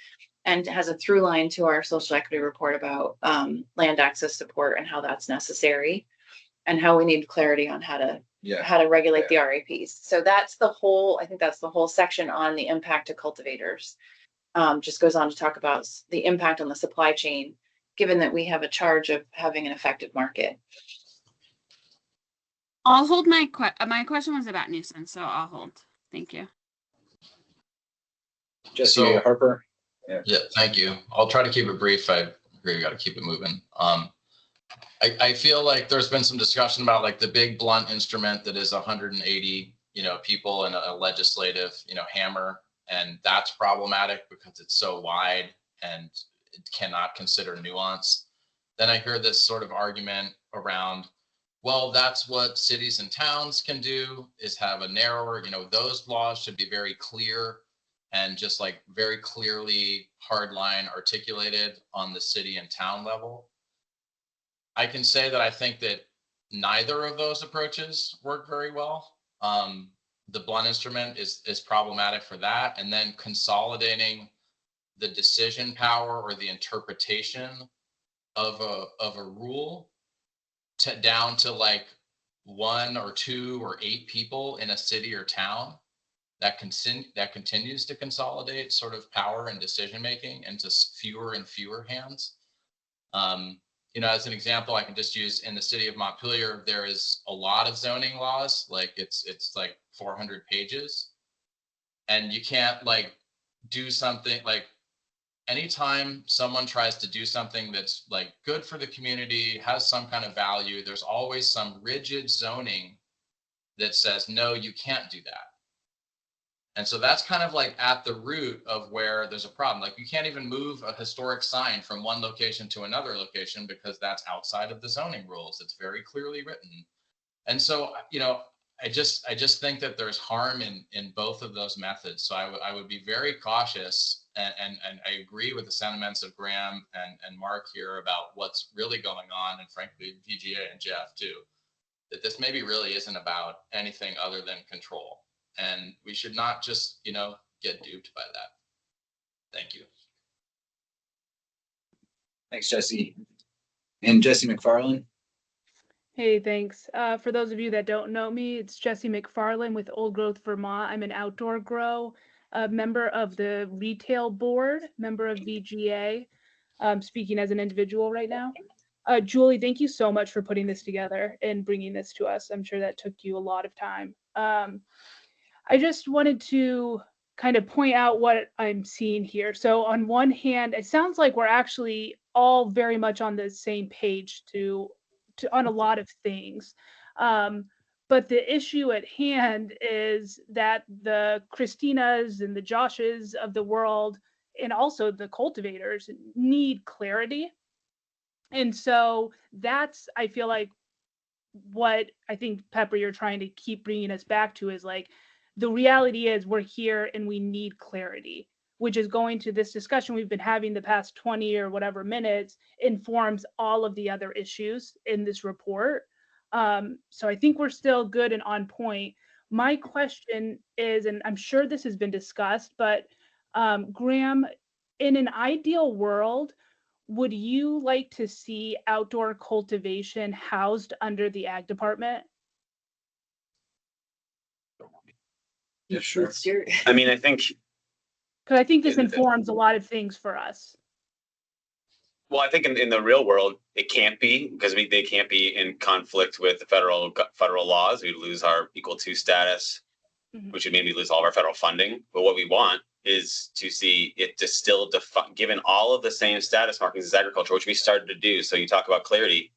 and has a through line to our social equity report about land access support and how that's necessary and how we need clarity on how to regulate the RAPs. So that's the whole section on the impact to cultivators. Just goes on to talk about the impact on the supply chain, given that we have a charge of having an effective market. I'll hold my question was about nuisance, so I'll hold. Thank you. Jesse Harper. Yeah, thank you. I'll try to keep it brief. I agree, we got to keep it moving. I feel like there's been some discussion about like the big blunt instrument that is 180, people in a legislative, hammer, and that's problematic because it's so wide and it cannot consider nuance. Then I hear this sort of argument around, well, that's what cities and towns can do, is have a narrower, those laws should be very clear and just like very clearly hardline articulated on the city and town level. I can say that I think that neither of those approaches work very well. The blunt instrument is problematic for that. And then consolidating the decision power or the interpretation of a rule down to like 1 or 2 or 8 people in a city or town, that continues to consolidate sort of power and decision making into fewer and fewer hands. As an example, I can just use in the city of Montpelier, there is a lot of zoning laws, like it's like 400 pages, and you can't like do something like, anytime someone tries to do something that's like good for the community, has some kind of value, there's always some rigid zoning that says, no, you can't do that. And so that's kind of like at the root of where there's a problem. Like you can't even move a historic sign from one location to another location because that's outside of the zoning rules. It's very clearly written. And so, I just think that there's harm in both of those methods. So I would be very cautious, and I agree with the sentiments of Graham and Mark here about what's really going on, and frankly, VGA and Jeff too, that this maybe really isn't about anything other than control. And we should not just, get duped by that. Thank you. Thanks, Jesse. And Jesse McFarland. Hey, thanks. For those of you that don't know me, it's Jesse McFarland with Old Growth Vermont. I'm an outdoor grow, a member of the retail board, member of VGA, speaking as an individual right now. Julie, thank you so much for putting this together and bringing this to us. I'm sure that took you a lot of time. I just wanted to kind of point out what I'm seeing here. So on one hand, it sounds like we're actually all very much on the same page on a lot of things. But the issue at hand is that the Christinas and the Joshes of the world, and also the cultivators, need clarity. And so that's, I feel like, what I think, Pepper, you're trying to keep bringing us back to is like, the reality is we're here and we need clarity, which is going to this discussion we've been having the past 20 or whatever minutes, informs all of the other issues in this report. So I think we're still good and on point. My question is, and I'm sure this has been discussed, but Graham, in an ideal world, would you like to see outdoor cultivation housed under the ag department? Yeah, sure. I mean, I think, Because I think this informs a lot of things for us. well, I think in the real world, it can't be, because they can't be in conflict with the federal laws. We'd lose our equal to status, which would maybe lose all of our federal funding. But what we want is to see it distilled, given all of the same status markings as agriculture, which we started to do. So you talk about clarity.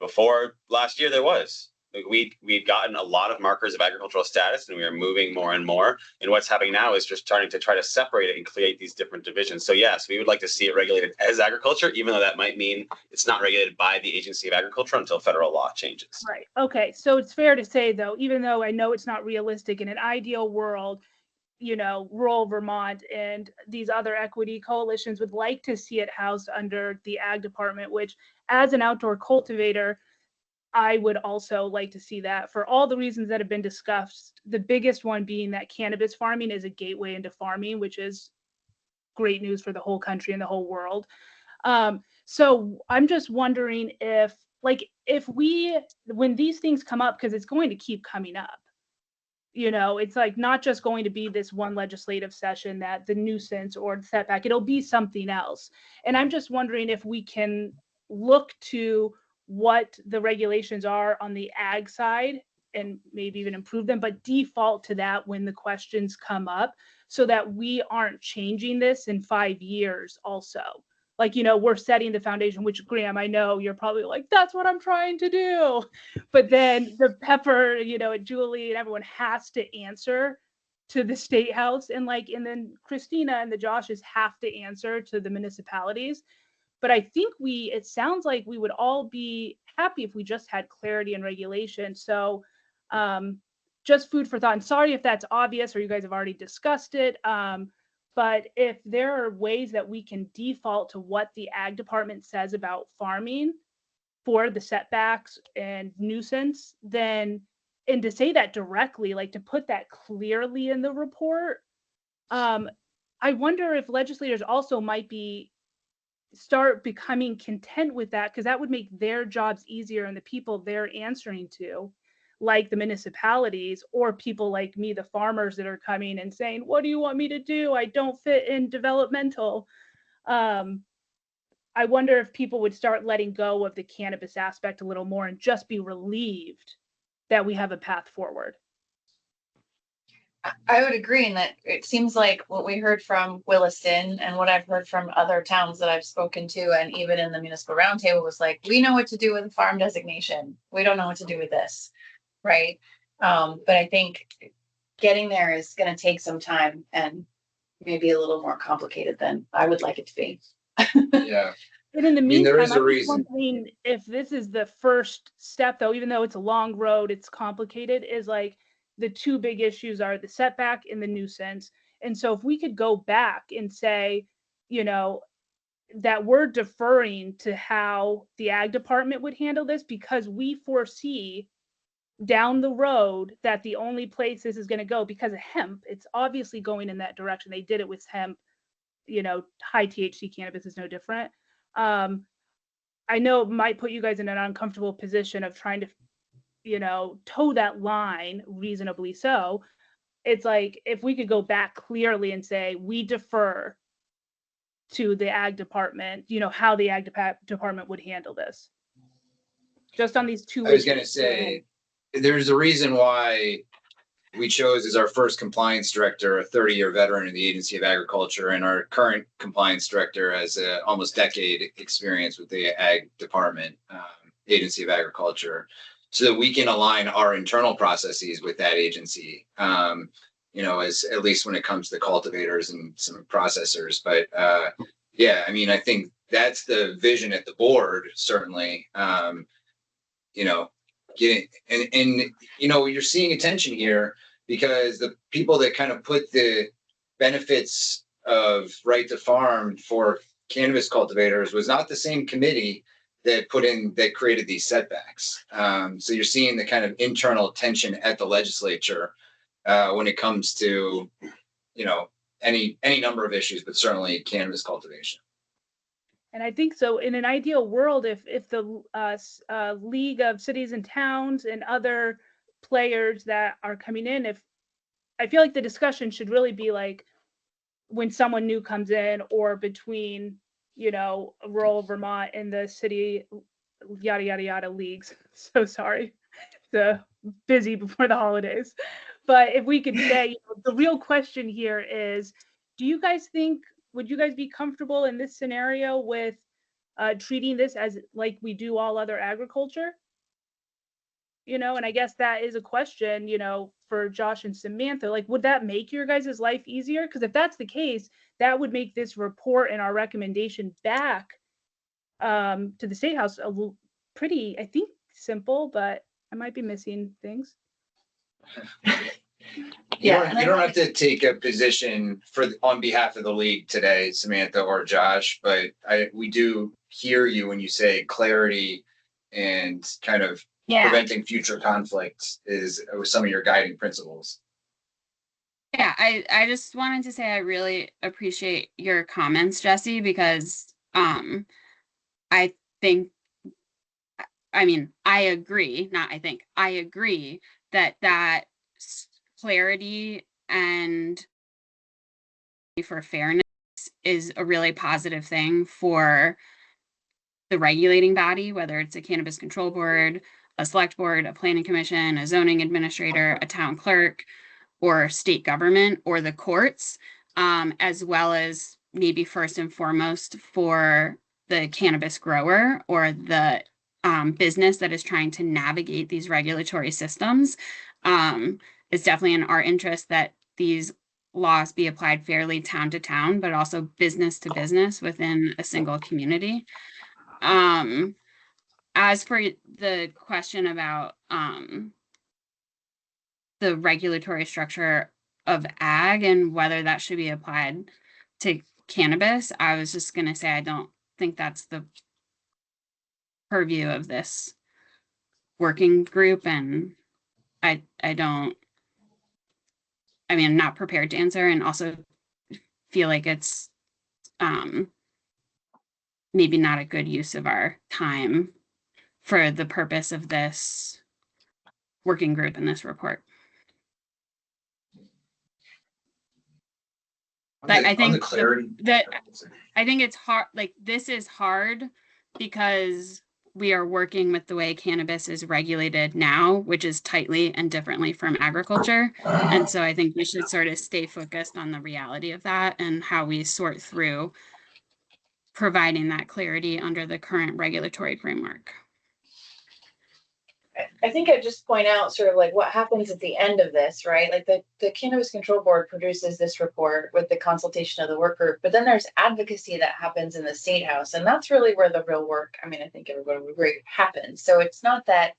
Before last year, there was. We'd gotten a lot of markers of agricultural status, and we are moving more and more. And what's happening now is just starting to try to separate it and create these different divisions. So yes, we would like to see it regulated as agriculture, even though that might mean it's not regulated by the Agency of Agriculture until federal law changes. Right. Okay. So it's fair to say, though, even though I know it's not realistic, in an ideal world, rural Vermont and these other equity coalitions would like to see it housed under the ag department, which, as an outdoor cultivator, I would also like to see that for all the reasons that have been discussed. The biggest one being that cannabis farming is a gateway into farming, which is great news for the whole country and the whole world. So I'm just wondering if when these things come up, because it's going to keep coming up, it's like not just going to be this one legislative session, that the nuisance or the setback, it'll be something else. And I'm just wondering if we can look to what the regulations are on the ag side and maybe even improve them, but default to that when the questions come up, so that we aren't changing this in 5 years also. Like, we're setting the foundation, which, Graham, I know you're probably like, that's what I'm trying to do. But then the Pepper, and Julie and everyone has to answer to the state house, and then Christina and the Joshes have to answer to the municipalities. But I think it sounds like we would all be happy if we just had clarity and regulation. So just food for thought. And sorry if that's obvious or you guys have already discussed it. But if there are ways that we can default to what the ag department says about farming for the setbacks and nuisance, and to say that directly, like to put that clearly in the report, I wonder if legislators also might start becoming content with that, because that would make their jobs easier, and the people they're answering to, like the municipalities or people like me, the farmers that are coming and saying, what do you want me to do? I don't fit in developmental. I wonder if people would start letting go of the cannabis aspect a little more and just be relieved that we have a path forward. I would agree in that it seems like what we heard from Williston and what I've heard from other towns that I've spoken to, and even in the municipal roundtable, was like, we know what to do with the farm designation. We don't know what to do with this. Right. But I think getting there is going to take some time and maybe a little more complicated than I would like it to be. Yeah. But in the meantime, there is a I'm reason. wondering if this is the first step, though, even though it's a long road, it's complicated, is like the two big issues are the setback and the nuisance. And so if we could go back and say, that we're deferring to how the ag department would handle this, because we foresee down the road that the only place this is going to go because of hemp, it's obviously going in that direction. They did it with hemp, you know, high THC cannabis is no different. I know it might put you guys in an uncomfortable position of trying to, you know, toe that line reasonably so. It's like, if we could go back clearly and say, we defer to the ag department, you know, how the ag department would handle this. Just on these two. I was going to say, there's a reason why we chose as our first compliance director a 30-year veteran of the Agency of Agriculture, and our current compliance director has a almost decade experience with the Ag Department, Agency of Agriculture, so that we can align our internal processes with that agency. You know, as at least when it comes to cultivators and some processors. But yeah, I mean, I think that's the vision at the board, certainly. You know, and you know, you're seeing attention here because the people that kind of put the benefits of right to farm for cannabis cultivators was not the same committee that created these setbacks. So you're seeing the kind of internal tension at the legislature when it comes to, you know, any number of issues, but certainly cannabis cultivation. And I think so. In an ideal world, if the League of Cities and Towns and other players that are coming in, if I feel like the discussion should really be like when someone new comes in, or between, you know, rural Vermont and the city, yada yada yada leagues. So sorry, busy before the holidays. But if we could say, you know, the real question here is, do you guys think, would you guys be comfortable in this scenario with treating this as like we do all other agriculture? You know, and I guess that is a question, you know, for Josh and Samantha, like, would that make your guys' life easier? Because if that's the case, that would make this report and our recommendation back to the State House pretty, I think, simple, but I might be missing things. You don't have to take a position on behalf of the league today, Samantha or Josh, but we do hear you when you say clarity and kind of preventing future conflicts is some of your guiding principles. Yeah, I just wanted to say I really appreciate your comments, Jesse, because I think, I mean, I agree that clarity and for fairness is a really positive thing for the regulating body, whether it's a cannabis control board, a select board, a planning commission, a zoning administrator, a town clerk, or state government, or the courts, as well as maybe first and foremost for the cannabis grower or the business that is trying to navigate these regulatory systems. It's definitely in our interest that these laws be applied fairly town to town, but also business to business within a single community. As for the question about the regulatory structure of ag and whether that should be applied to cannabis, I was just going to say I don't think that's the purview of this working group, and I don't, I mean, I'm not prepared to answer, and also feel like it's maybe not a good use of our time for the purpose of this working group in this report. I think it's hard, like this is hard because we are working with the way cannabis is regulated now, which is tightly and differently from agriculture. And so I think we should sort of stay focused on the reality of that and how we sort through providing that clarity under the current regulatory framework. I think I'd just point out sort of like what happens at the end of this, right? Like the Cannabis Control Board produces this report with the consultation of the work group, but then there's advocacy that happens in the State House. And that's really where the real work, I mean, I think everybody would agree, happens. So it's not that,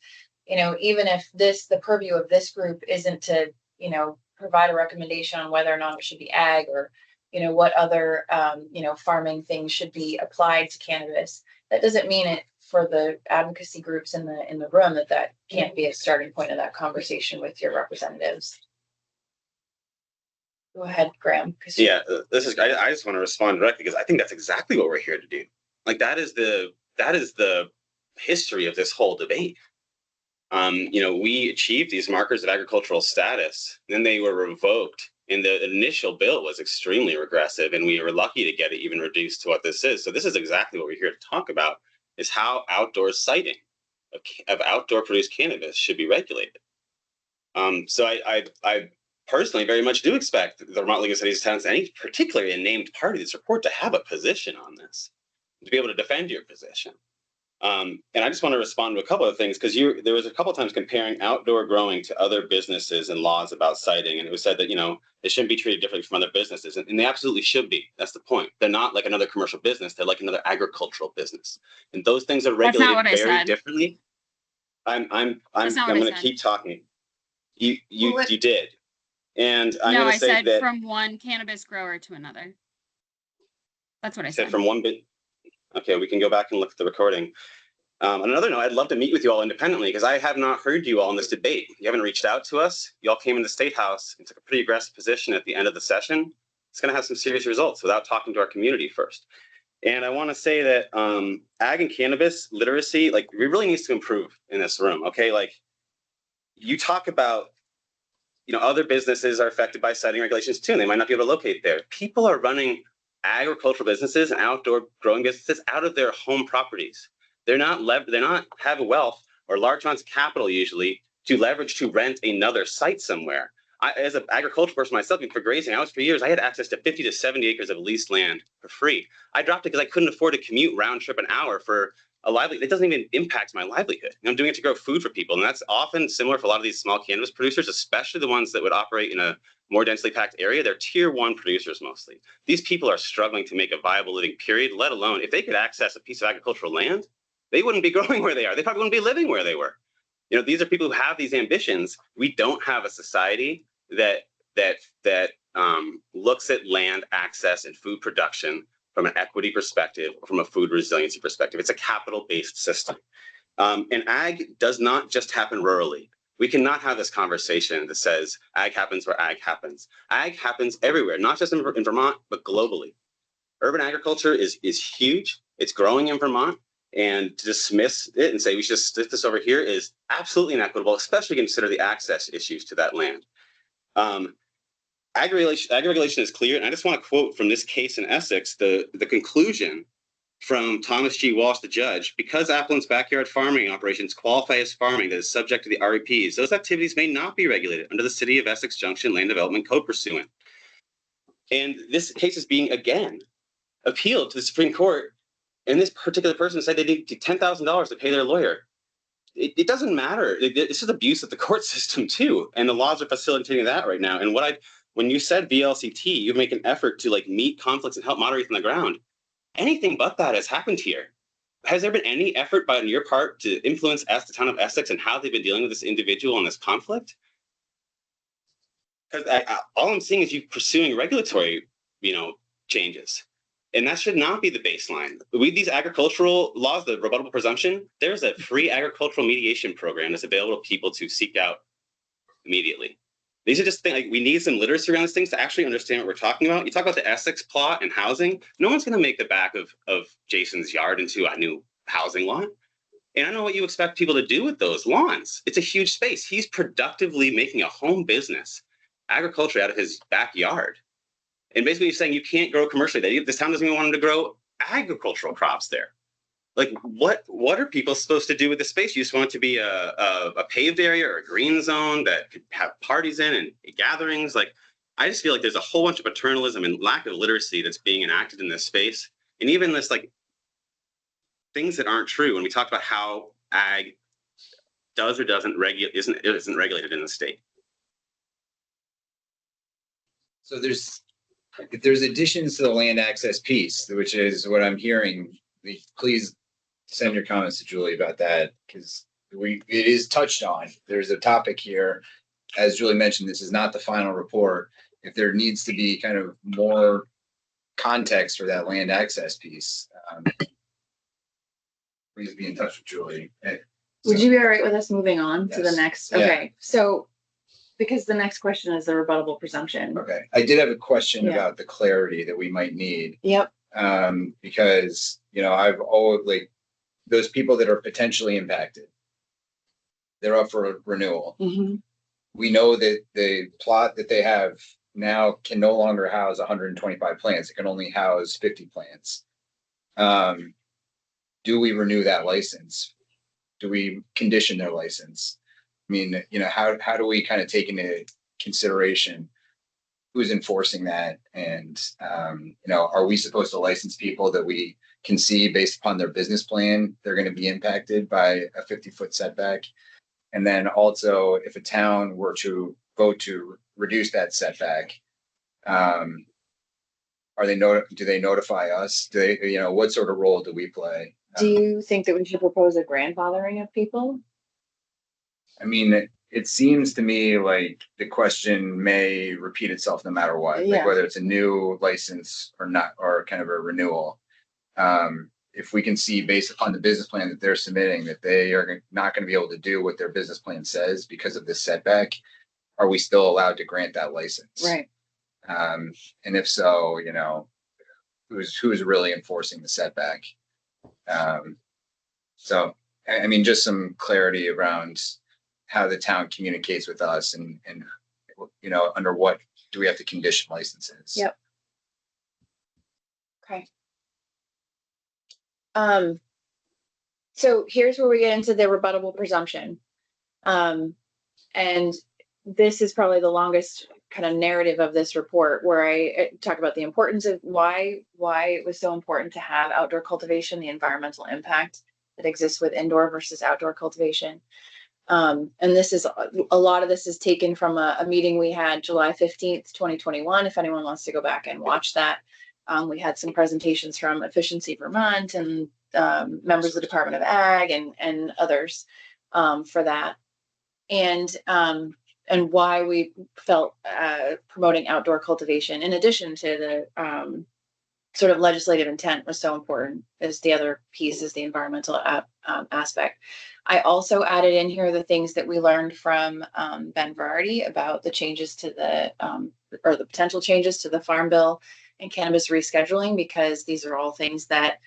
you know, even if the purview of this group isn't to, you know, provide a recommendation on whether or not it should be ag or, you know, what other, you know, farming things should be applied to cannabis. That doesn't mean it for the advocacy groups in the room, that can't be a starting point of that conversation with your representatives. Go ahead, Graham. Yeah, this is. I just want to respond directly because I think that's exactly what we're here to do. Like that is the history of this whole debate. We achieved these markers of agricultural status, then they were revoked. And the initial bill was extremely regressive, and we were lucky to get it even reduced to what this is. So this is exactly what we're here to talk about: is how outdoor siting of outdoor produced cannabis should be regulated. So I personally very much do expect the Vermont League of Cities and Towns, any particularly a named party that's report, to have a position on this, to be able to defend your position. And I just want to respond to a couple of things, because there was a couple of times comparing outdoor growing to other businesses and laws about siting, and it was said that they shouldn't be treated differently from other businesses, and they absolutely should be. That's the point. They're not like another commercial business; they're like another agricultural business, and those things are regulated very differently. I'm going to keep talking. You did, and I'm going to say that from one cannabis grower to another. That's what I said. From one bit. Okay, we can go back and look at the recording. On another note, I'd love to meet with you all independently, because I have not heard you all in this debate. You haven't reached out to us. You all came in the State House and took a pretty aggressive position at the end of the session. It's going to have some serious results without talking to our community first. And I want to say that ag and cannabis literacy, like, we really needs to improve in this room. Okay, like, you talk about, other businesses are affected by siting regulations too, and they might not be able to locate there. People are running agricultural businesses and outdoor growing businesses out of their home properties. They're not have wealth or large amounts of capital usually to leverage to rent another site somewhere. As an agricultural person myself, for grazing, for years, I had access to 50 to 70 acres of leased land for free. I dropped it because I couldn't afford to commute round trip an hour for a livelihood. It doesn't even impact my livelihood. I'm doing it to grow food for people. And that's often similar for a lot of these small cannabis producers, especially the ones that would operate in a more densely packed area. They're tier 1 producers mostly. These people are struggling to make a viable living, period, let alone if they could access a piece of agricultural land, they wouldn't be growing where they are. They probably wouldn't be living where they were. These are people who have these ambitions. We don't have a society that looks at land access and food production from an equity perspective or from a food resiliency perspective. It's a capital-based system. And ag does not just happen rurally. We cannot have this conversation that says ag happens where ag happens. Ag happens everywhere, not just in Vermont, but globally. Urban agriculture is huge. It's growing in Vermont. And to dismiss it and say we should stick this over here is absolutely inequitable, especially consider the access issues to that land. Ag regulation is clear, and I just want to quote from this case in Essex, the conclusion from Thomas G. Walsh, the judge: because applicants' backyard farming operations qualify as farming that is subject to the REPs, those activities may not be regulated under the City of Essex Junction Land Development Code pursuant. And this case is being, again, appealed to the Supreme Court, and this particular person said they need $10,000 to pay their lawyer. It doesn't matter. This is abuse of the court system, too, and the laws are facilitating that right now. And when you said VLCT, you make an effort to meet conflicts and help moderate on the ground. Anything but that has happened here. Has there been any effort on your part to influence the town of Essex and how they've been dealing with this individual and this conflict? Because all I'm seeing is you pursuing regulatory, changes. And that should not be the baseline. With these agricultural laws, the rebuttable presumption, there's a free agricultural mediation program that's available to people to seek out immediately. These are just things, we need some literacy around these things to actually understand what we're talking about. You talk about the Essex plot and housing. No one's going to make the back of Jason's yard into a new housing lot. And I know what you expect people to do with those lawns. It's a huge space. He's productively making a home business, agriculture, out of his backyard. And basically he's saying you can't grow commercially. This town doesn't even want him to grow agricultural crops there. What are people supposed to do with the space? You just want it to be a paved area or a green zone that could have parties in and gatherings? I just feel like there's a whole bunch of paternalism and lack of literacy that's being enacted in this space. And even this, things that aren't true when we talk about how ag does or isn't regulated in the state. So there's additions to the land access piece, which is what I'm hearing. Please send your comments to Julie about that, because it is touched on. There's a topic here. As Julie mentioned, this is not the final report. If there needs to be kind of more context for that land access piece, please be in touch with Julie. Would you be all right with us moving on to the Yes. next? Yeah. Okay, so because the next question is the rebuttable presumption. Okay, I did have a question Yeah. about the clarity that we might need. Yep. Because, I've always, like, those people that are potentially impacted, they're up for renewal. Mm-hmm. We know that the plot that they have now can no longer house 125 plants. It can only house 50 plants. Do we renew that license? Do we condition their license? I mean, how do we kind of take into consideration who's enforcing that? And, are we supposed to license people that we can see based upon their business plan, they're going to be impacted by a 50-foot setback? And then also, if a town were to vote to reduce that setback, do they notify us? Do they, what sort of role do we play? Do you think that we should propose a grandfathering of people? I mean, it seems to me like the question may repeat itself no matter what, Yeah. like whether it's a new license or not, or kind of a renewal. If we can see based upon the business plan that they're submitting that they are not going to be able to do what their business plan says because of this setback, are we still allowed to grant that license? Right. And if so, who's really enforcing the setback? So, I mean, just some clarity around how the town communicates with us and under what do we have to condition licenses? Yep. Okay. So here's where we get into the rebuttable presumption. And this is probably the longest kind of narrative of this report, where I talk about the importance of why it was so important to have outdoor cultivation, the environmental impact that exists with indoor versus outdoor cultivation. And this is a lot of this is taken from a meeting we had July 15th, 2021. If anyone wants to go back and watch that, we had some presentations from Efficiency Vermont and members of the Department of Ag and others for that. And why we felt promoting outdoor cultivation, in addition to the sort of legislative intent, was so important, as the other piece is the environmental aspect. I also added in here the things that we learned from Ben Verardi about the changes to or the potential changes to the Farm Bill and cannabis rescheduling, because these are all things that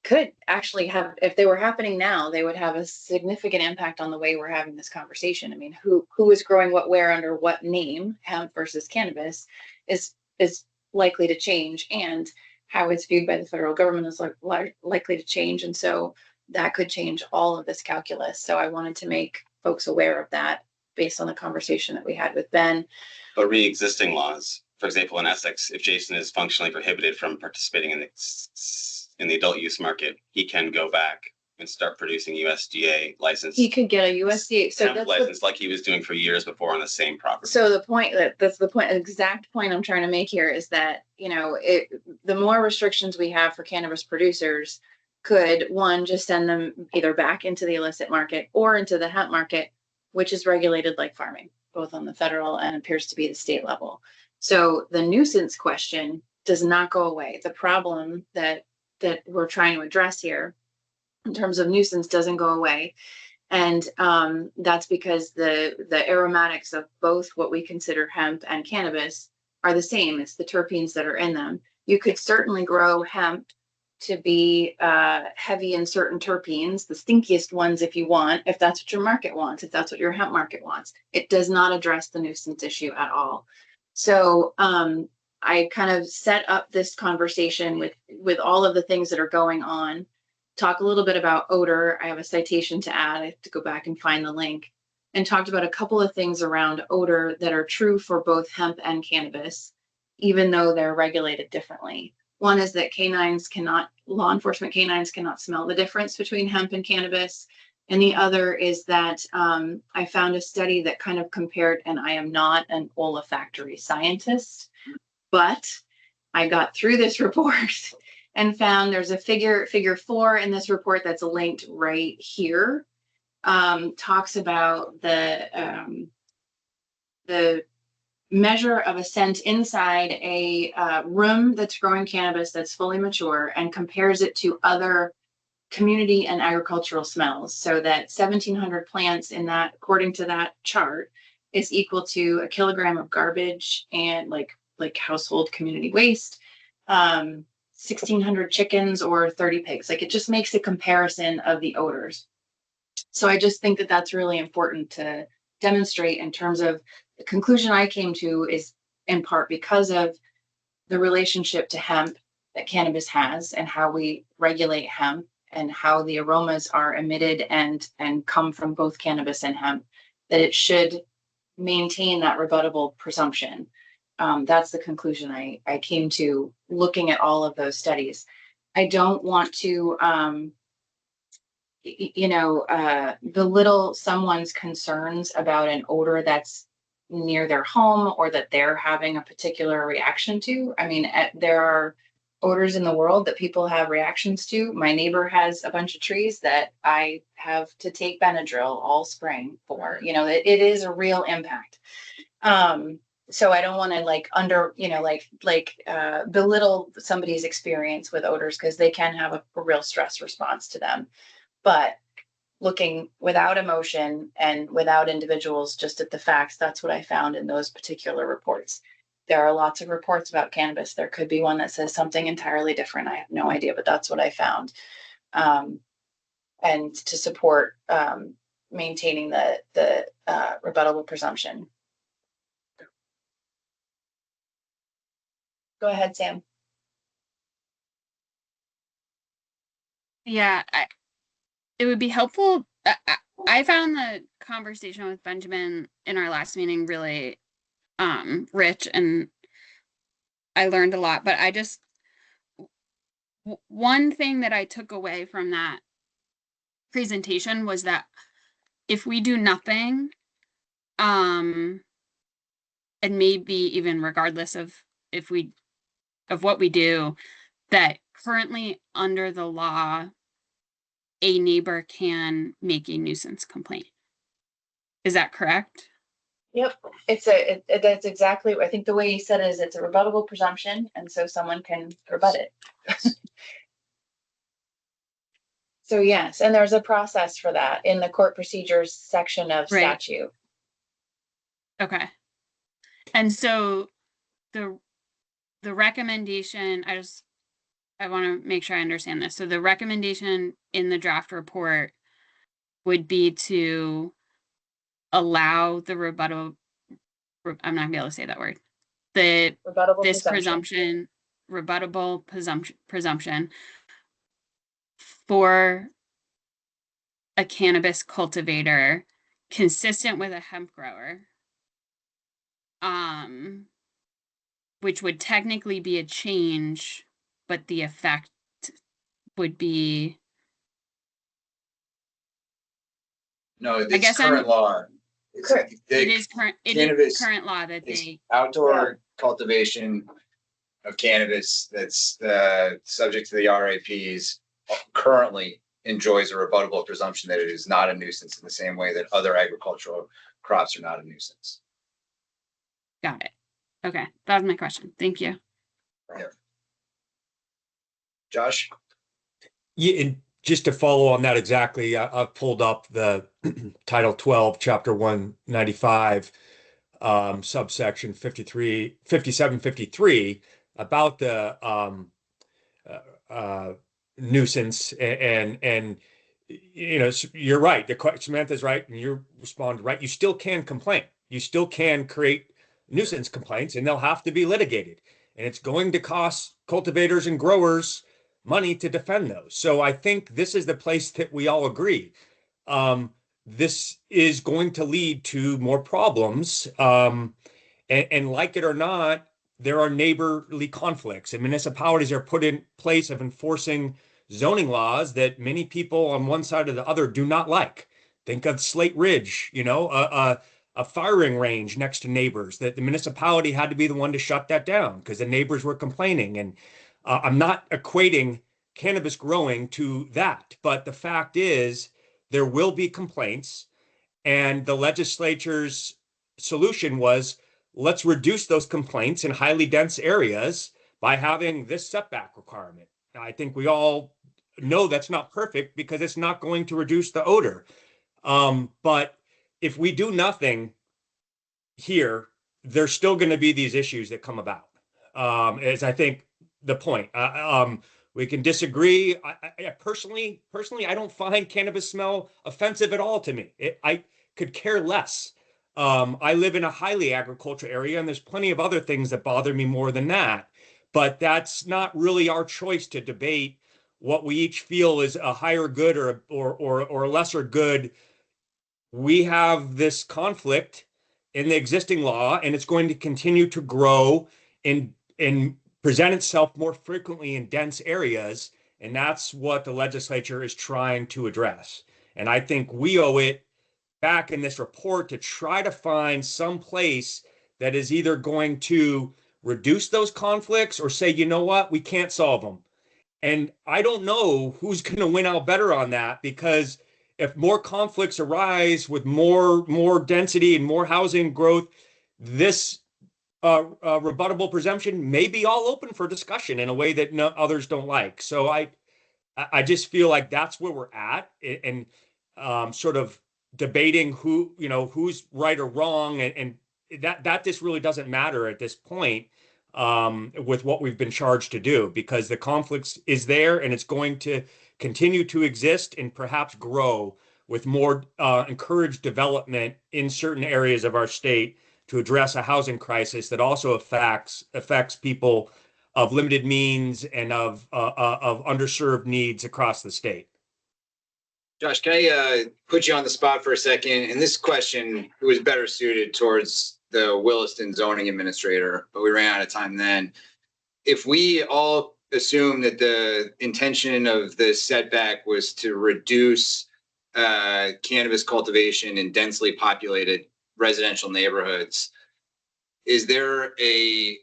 could actually have, if they were happening now, they would have a significant impact on the way we're having this conversation. I mean, who is growing what where under what name, hemp versus cannabis, is likely to change, and how it's viewed by the federal government is likely to change. And so that could change all of this calculus. So I wanted to make folks aware of that based on the conversation that we had with Ben. But re-existing laws, for example, in Essex, if Jason is functionally prohibited from participating in the adult use market, he can go back and start producing USDA license. He could get a USDA license like he was doing for years before on the same property. So the point that's the exact point I'm trying to make here is that, the more restrictions we have for cannabis producers could, one, just send them either back into the illicit market or into the hemp market, which is regulated like farming, both on the federal and appears to be the state level. So the nuisance question does not go away. The problem that we're trying to address here in terms of nuisance doesn't go away. And that's because the aromatics of both what we consider hemp and cannabis are the same. It's the terpenes that are in them. You could certainly grow hemp to be heavy in certain terpenes, the stinkiest ones if you want, if that's what your market wants, if that's what your hemp market wants. It does not address the nuisance issue at all. So I kind of set up this conversation with all of the things that are going on, talk a little bit about odor. I have a citation to add. I have to go back and find the link, and talked about a couple of things around odor that are true for both hemp and cannabis, even though they're regulated differently. One is that law enforcement canines cannot smell the difference between hemp and cannabis. And the other is that I found a study that kind of compared, and I am not an olfactory scientist, but I got through this report and found there's a figure 4 in this report that's linked right here. Talks about the measure of a scent inside a room that's growing cannabis that's fully mature, and compares it to other community and agricultural smells. So that 1,700 plants in that, according to that chart, is equal to a kilogram of garbage and like household community waste, 1,600 chickens or 30 pigs. Like, it just makes a comparison of the odors. So I just think that that's really important to demonstrate in terms of the conclusion I came to is in part because of the relationship to hemp that cannabis has and how we regulate hemp and how the aromas are emitted and come from both cannabis and hemp, that it should maintain that rebuttable presumption. That's the conclusion I came to looking at all of those studies. I don't want to, belittle someone's concerns about an odor that's near their home or that they're having a particular reaction to. I mean, there are odors in the world that people have reactions to. My neighbor has a bunch of trees that I have to take Benadryl all spring for. It is a real impact. So I don't want to belittle somebody's experience with odors, because they can have a real stress response to them. But looking without emotion and without individuals, just at the facts, that's what I found in those particular reports. There are lots of reports about cannabis. There could be one that says something entirely different. I have no idea, but that's what I found. And to support maintaining the rebuttable presumption. Go ahead, Sam. Yeah, it would be helpful. I found the conversation with Benjamin in our last meeting really rich, and I learned a lot. But one thing that I took away from that presentation was that if we do nothing, and maybe even regardless of what we do, that currently under the law, a neighbor can make a nuisance complaint. Is that correct? Yep. That's exactly, I think the way you said it is it's a rebuttable presumption, and so someone can rebut it. So yes, and there's a process for that in the court procedures section of statute. Okay. And so the recommendation, I want to make sure I understand this. So the recommendation in the draft report would be to allow the rebuttable, I'm not gonna be able to say that word. Rebuttable presumption for a cannabis cultivator consistent with a hemp grower, which would technically be a change, but the effect would be. No, it's current law. It is current law that they outdoor cultivation of cannabis that's subject to the RAPs currently enjoys a rebuttable presumption that it is not a nuisance in the same way that other agricultural crops are not a nuisance. Got it. Okay, that was my question. Thank you. Yeah. Josh? Yeah, and just to follow on that exactly, I've pulled up the Title 12, Chapter 195, subsection 5753 about the nuisance, and you're right. Samantha's right, and you respond right. You still can complain. You still can create nuisance complaints, and they'll have to be litigated, and it's going to cost cultivators and growers money to defend those. So I think this is the place that we all agree. This is going to lead to more problems. And like it or not, there are neighborly conflicts, and municipalities are put in place of enforcing zoning laws that many people on one side or the other do not like. Think of Slate Ridge, a firing range next to neighbors that the municipality had to be the one to shut that down because the neighbors were complaining. And I'm not equating cannabis growing to that, but the fact is there will be complaints, and the legislature's solution was, let's reduce those complaints in highly dense areas by having this setback requirement. Now, I think we all no, that's not perfect because it's not going to reduce the odor. But if we do nothing here, there's still going to be these issues that come about. Is I think the point. We can disagree. I personally, I don't find cannabis smell offensive at all to me. I could care less. I live in a highly agricultural area, and there's plenty of other things that bother me more than that. But that's not really our choice to debate what we each feel is a higher good or a lesser good. We have this conflict in the existing law, and it's going to continue to grow and present itself more frequently in dense areas. And that's what the legislature is trying to address. And I think we owe it back in this report to try to find some place that is either going to reduce those conflicts or say, you know what, we can't solve them. And I don't know who's going to win out better on that, because if more conflicts arise with more density and more housing growth, this rebuttable presumption may be all open for discussion in a way that others don't like. So I just feel like that's where we're at, and sort of debating who's right or wrong, and that just really doesn't matter at this point with what we've been charged to do, because the conflict is there and it's going to continue to exist and perhaps grow with more encouraged development in certain areas of our state to address a housing crisis that also affects people of limited means and of underserved needs across the state. Josh, can I put you on the spot for a second? And this question was better suited towards the Williston zoning administrator, but we ran out of time then. If we all assume that the intention of the setback was to reduce cannabis cultivation in densely populated residential neighborhoods, is there a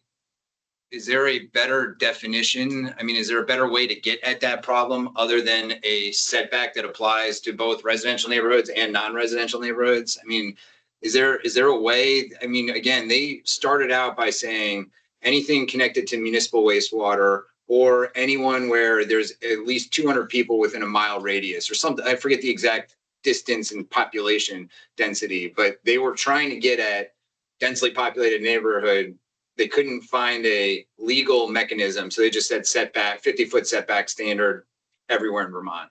better definition? I mean, is there a better way to get at that problem other than a setback that applies to both residential neighborhoods and non-residential neighborhoods? I mean, is there a way? I mean, again, they started out by saying anything connected to municipal wastewater or anyone where there's at least 200 people within a mile radius or something. I forget the exact distance and population density, but they were trying to get at densely populated neighborhood. They couldn't find a legal mechanism, so they just said setback, 50-foot setback standard everywhere in Vermont.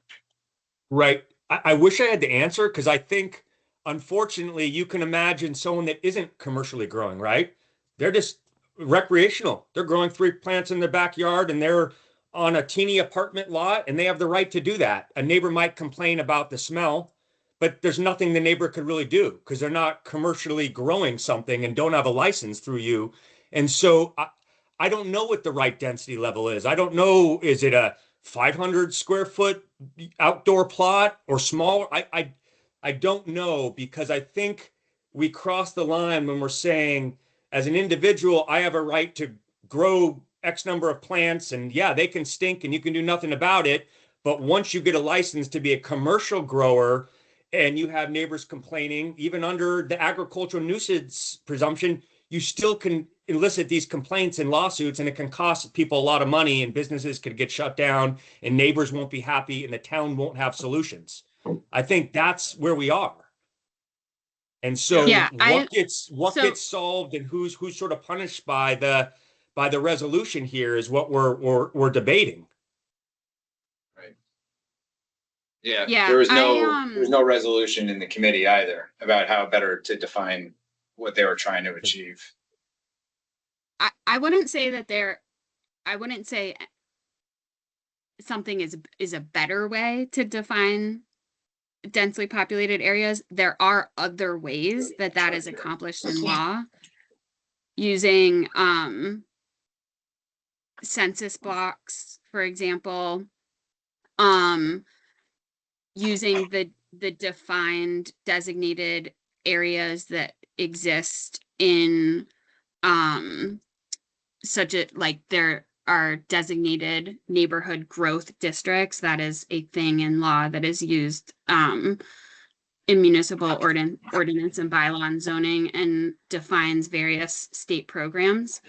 Right. I wish I had the answer, because I think, unfortunately, you can imagine someone that isn't commercially growing, right? They're just recreational. They're growing 3 plants in their backyard and they're on a teeny apartment lot, and they have the right to do that. A neighbor might complain about the smell, but there's nothing the neighbor could really do because they're not commercially growing something and don't have a license through you. And so I don't know what the right density level is. I don't know, is it a 500 square foot outdoor plot or smaller? I don't know, because I think we cross the line when we're saying, as an individual, I have a right to grow X number of plants, and yeah, they can stink and you can do nothing about it. But once you get a license to be a commercial grower and you have neighbors complaining, even under the agricultural nuisance presumption, you still can elicit these complaints and lawsuits, and it can cost people a lot of money, and businesses could get shut down and neighbors won't be happy and the town won't have solutions. I think that's where we are. And so what gets solved and who's sort of punished by the resolution here is what we're debating. Right. Yeah. There was no resolution in the committee either about how better to define what they were trying to achieve. I wouldn't say something is a better way to define densely populated areas. There are other ways that is accomplished in law, using census blocks, for example, using the defined designated areas that exist in there are designated neighborhood growth districts. That is a thing in law that is used in municipal ordinance and bylaw and zoning, and defines various state programs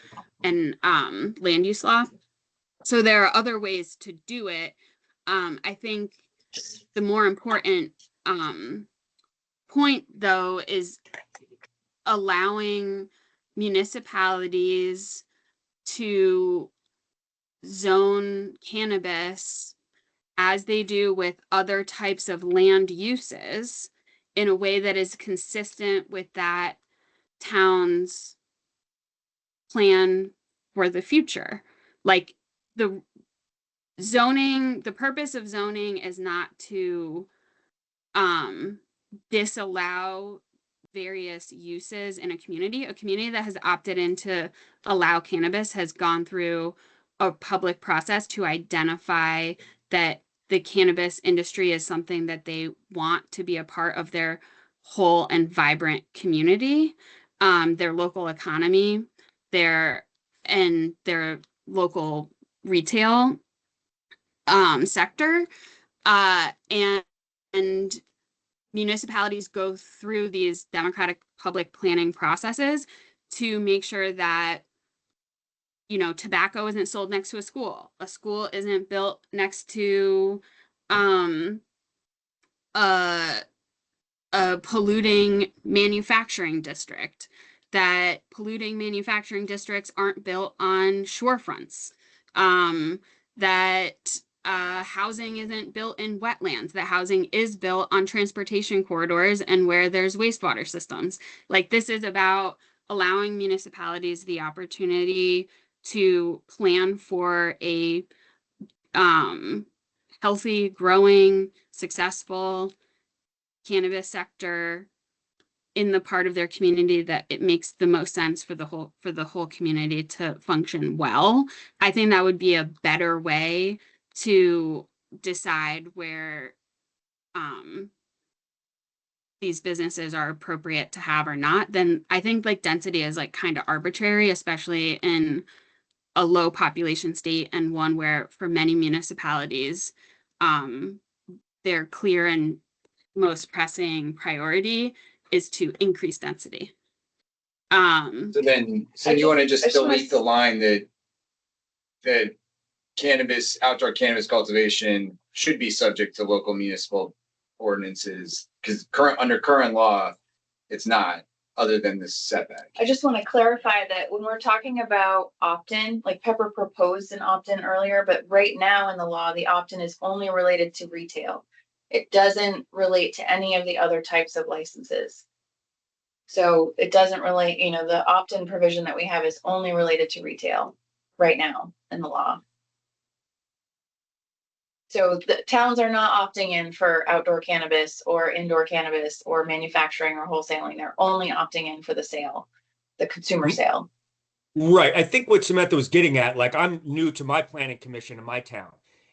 and land use law. So there are other ways to do it. I think the more important point, though, is allowing municipalities to zone cannabis as they do with other types of land uses in a way that is consistent with that town's plan for the future. Like the purpose of zoning is not to disallow various uses in a community. A community that has opted in to allow cannabis has gone through a public process to identify that the cannabis industry is something that they want to be a part of their whole and vibrant community, their local economy, their local retail sector, and municipalities go through these democratic public planning processes to make sure that, you know, tobacco isn't sold next to a school isn't built next to a polluting manufacturing district, that polluting manufacturing districts aren't built on shorefronts, that housing isn't built in wetlands, that housing is built on transportation corridors and where there's wastewater systems. Like, this is about allowing municipalities the opportunity to plan for a healthy, growing, successful cannabis sector in the part of their community that it makes the most sense for the whole community to function well. I think that would be a better way to decide where these businesses are appropriate to have or not. Then I think like density is like kind of arbitrary, especially in a low population state and one where for many municipalities their clear and most pressing priority is to increase density. So you want to just delete the line that cannabis, outdoor cannabis cultivation should be subject to local municipal ordinances, because under current law, it's not, other than this setback. I just want to clarify that when we're talking about opt-in, like Pepper proposed an opt-in earlier, but right now in the law, the opt-in is only related to retail. It doesn't relate to any of the other types of licenses. So it doesn't relate, you know, the opt-in provision that we have is only related to retail right now in the law. So the towns are not opting in for outdoor cannabis or indoor cannabis or manufacturing or wholesaling. They're only opting in for the sale, the consumer sale. Right. I think what Samantha was getting at, like, I'm new to my planning commission in my town,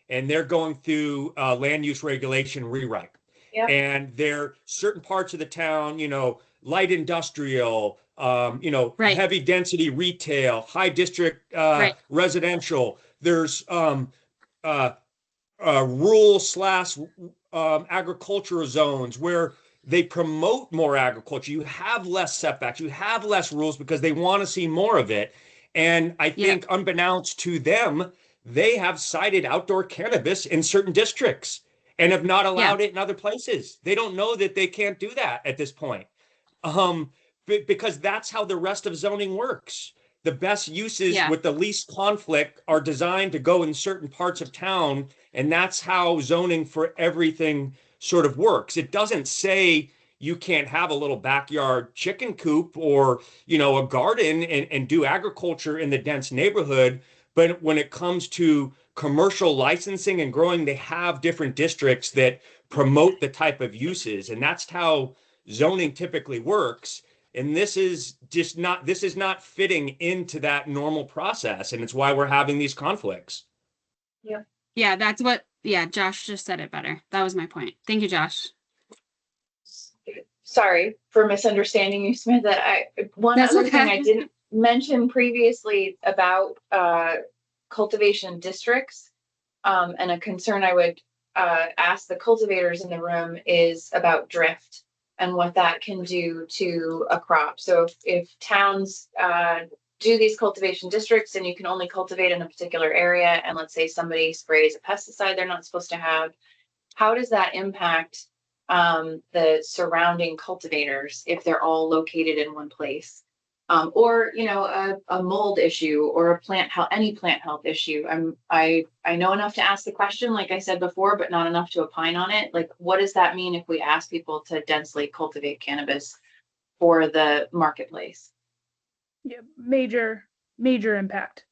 and they're going through land use regulation rewrite. Yep. And there are certain parts of the town, you know, light industrial, Right. heavy density retail, high district Right. residential. There's rural slash agricultural zones where they promote more agriculture. You have less setbacks, you have less rules because they want to see more of it. And I think unbeknownst to them, they have cited outdoor cannabis in certain districts and have not allowed it in other places. They don't know that they can't do that at this point. Because that's how the rest of zoning works. The best uses with the least conflict are designed to go in certain parts of town, and that's how zoning for everything sort of works. It doesn't say you can't have a little backyard chicken coop or, you know, a garden and do agriculture in the dense neighborhood. But when it comes to commercial licensing and growing, they have different districts that promote the type of uses, and that's how zoning typically works. And this is not fitting into that normal process. And it's why we're having these conflicts. Yeah. That's what, Josh just said it better. That was my point. Thank you, Josh. Sorry for misunderstanding you, Smith. One other thing I didn't mention previously about cultivation districts, and a concern I would ask the cultivators in the room is about drift and what that can do to a crop. So if towns do these cultivation districts and you can only cultivate in a particular area, and let's say somebody sprays a pesticide they're not supposed to have, how does that impact the surrounding cultivators if they're all located in one place? Or a mold issue or a any plant health issue. I know enough to ask the question, like I said before, but not enough to opine on it. Like, what does that mean if we ask people to densely cultivate cannabis for the marketplace? Yeah, major impact.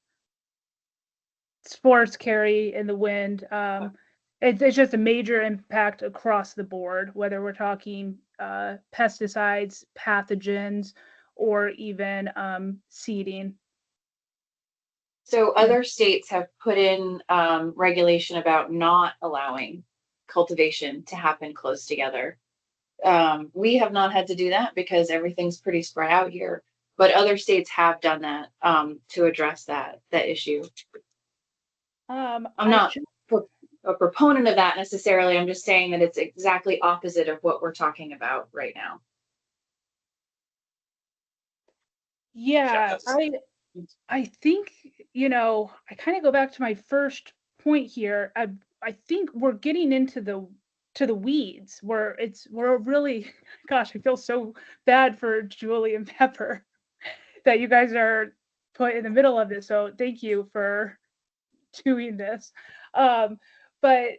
Spores carry in the wind. It's just a major impact across the board, whether we're talking pesticides, pathogens, or even seeding. So other states have put in regulation about not allowing cultivation to happen close together. We have not had to do that because everything's pretty spread out here, but other states have done that to address that issue. I'm not a proponent of that necessarily. I'm just saying that it's exactly opposite of what we're talking about right now. Yeah, I think, I kind of go back to my first point here. I think we're getting into the weeds where we're really, gosh, I feel so bad for Julie and Pepper that you guys are put in the middle of this. So thank you for doing this. But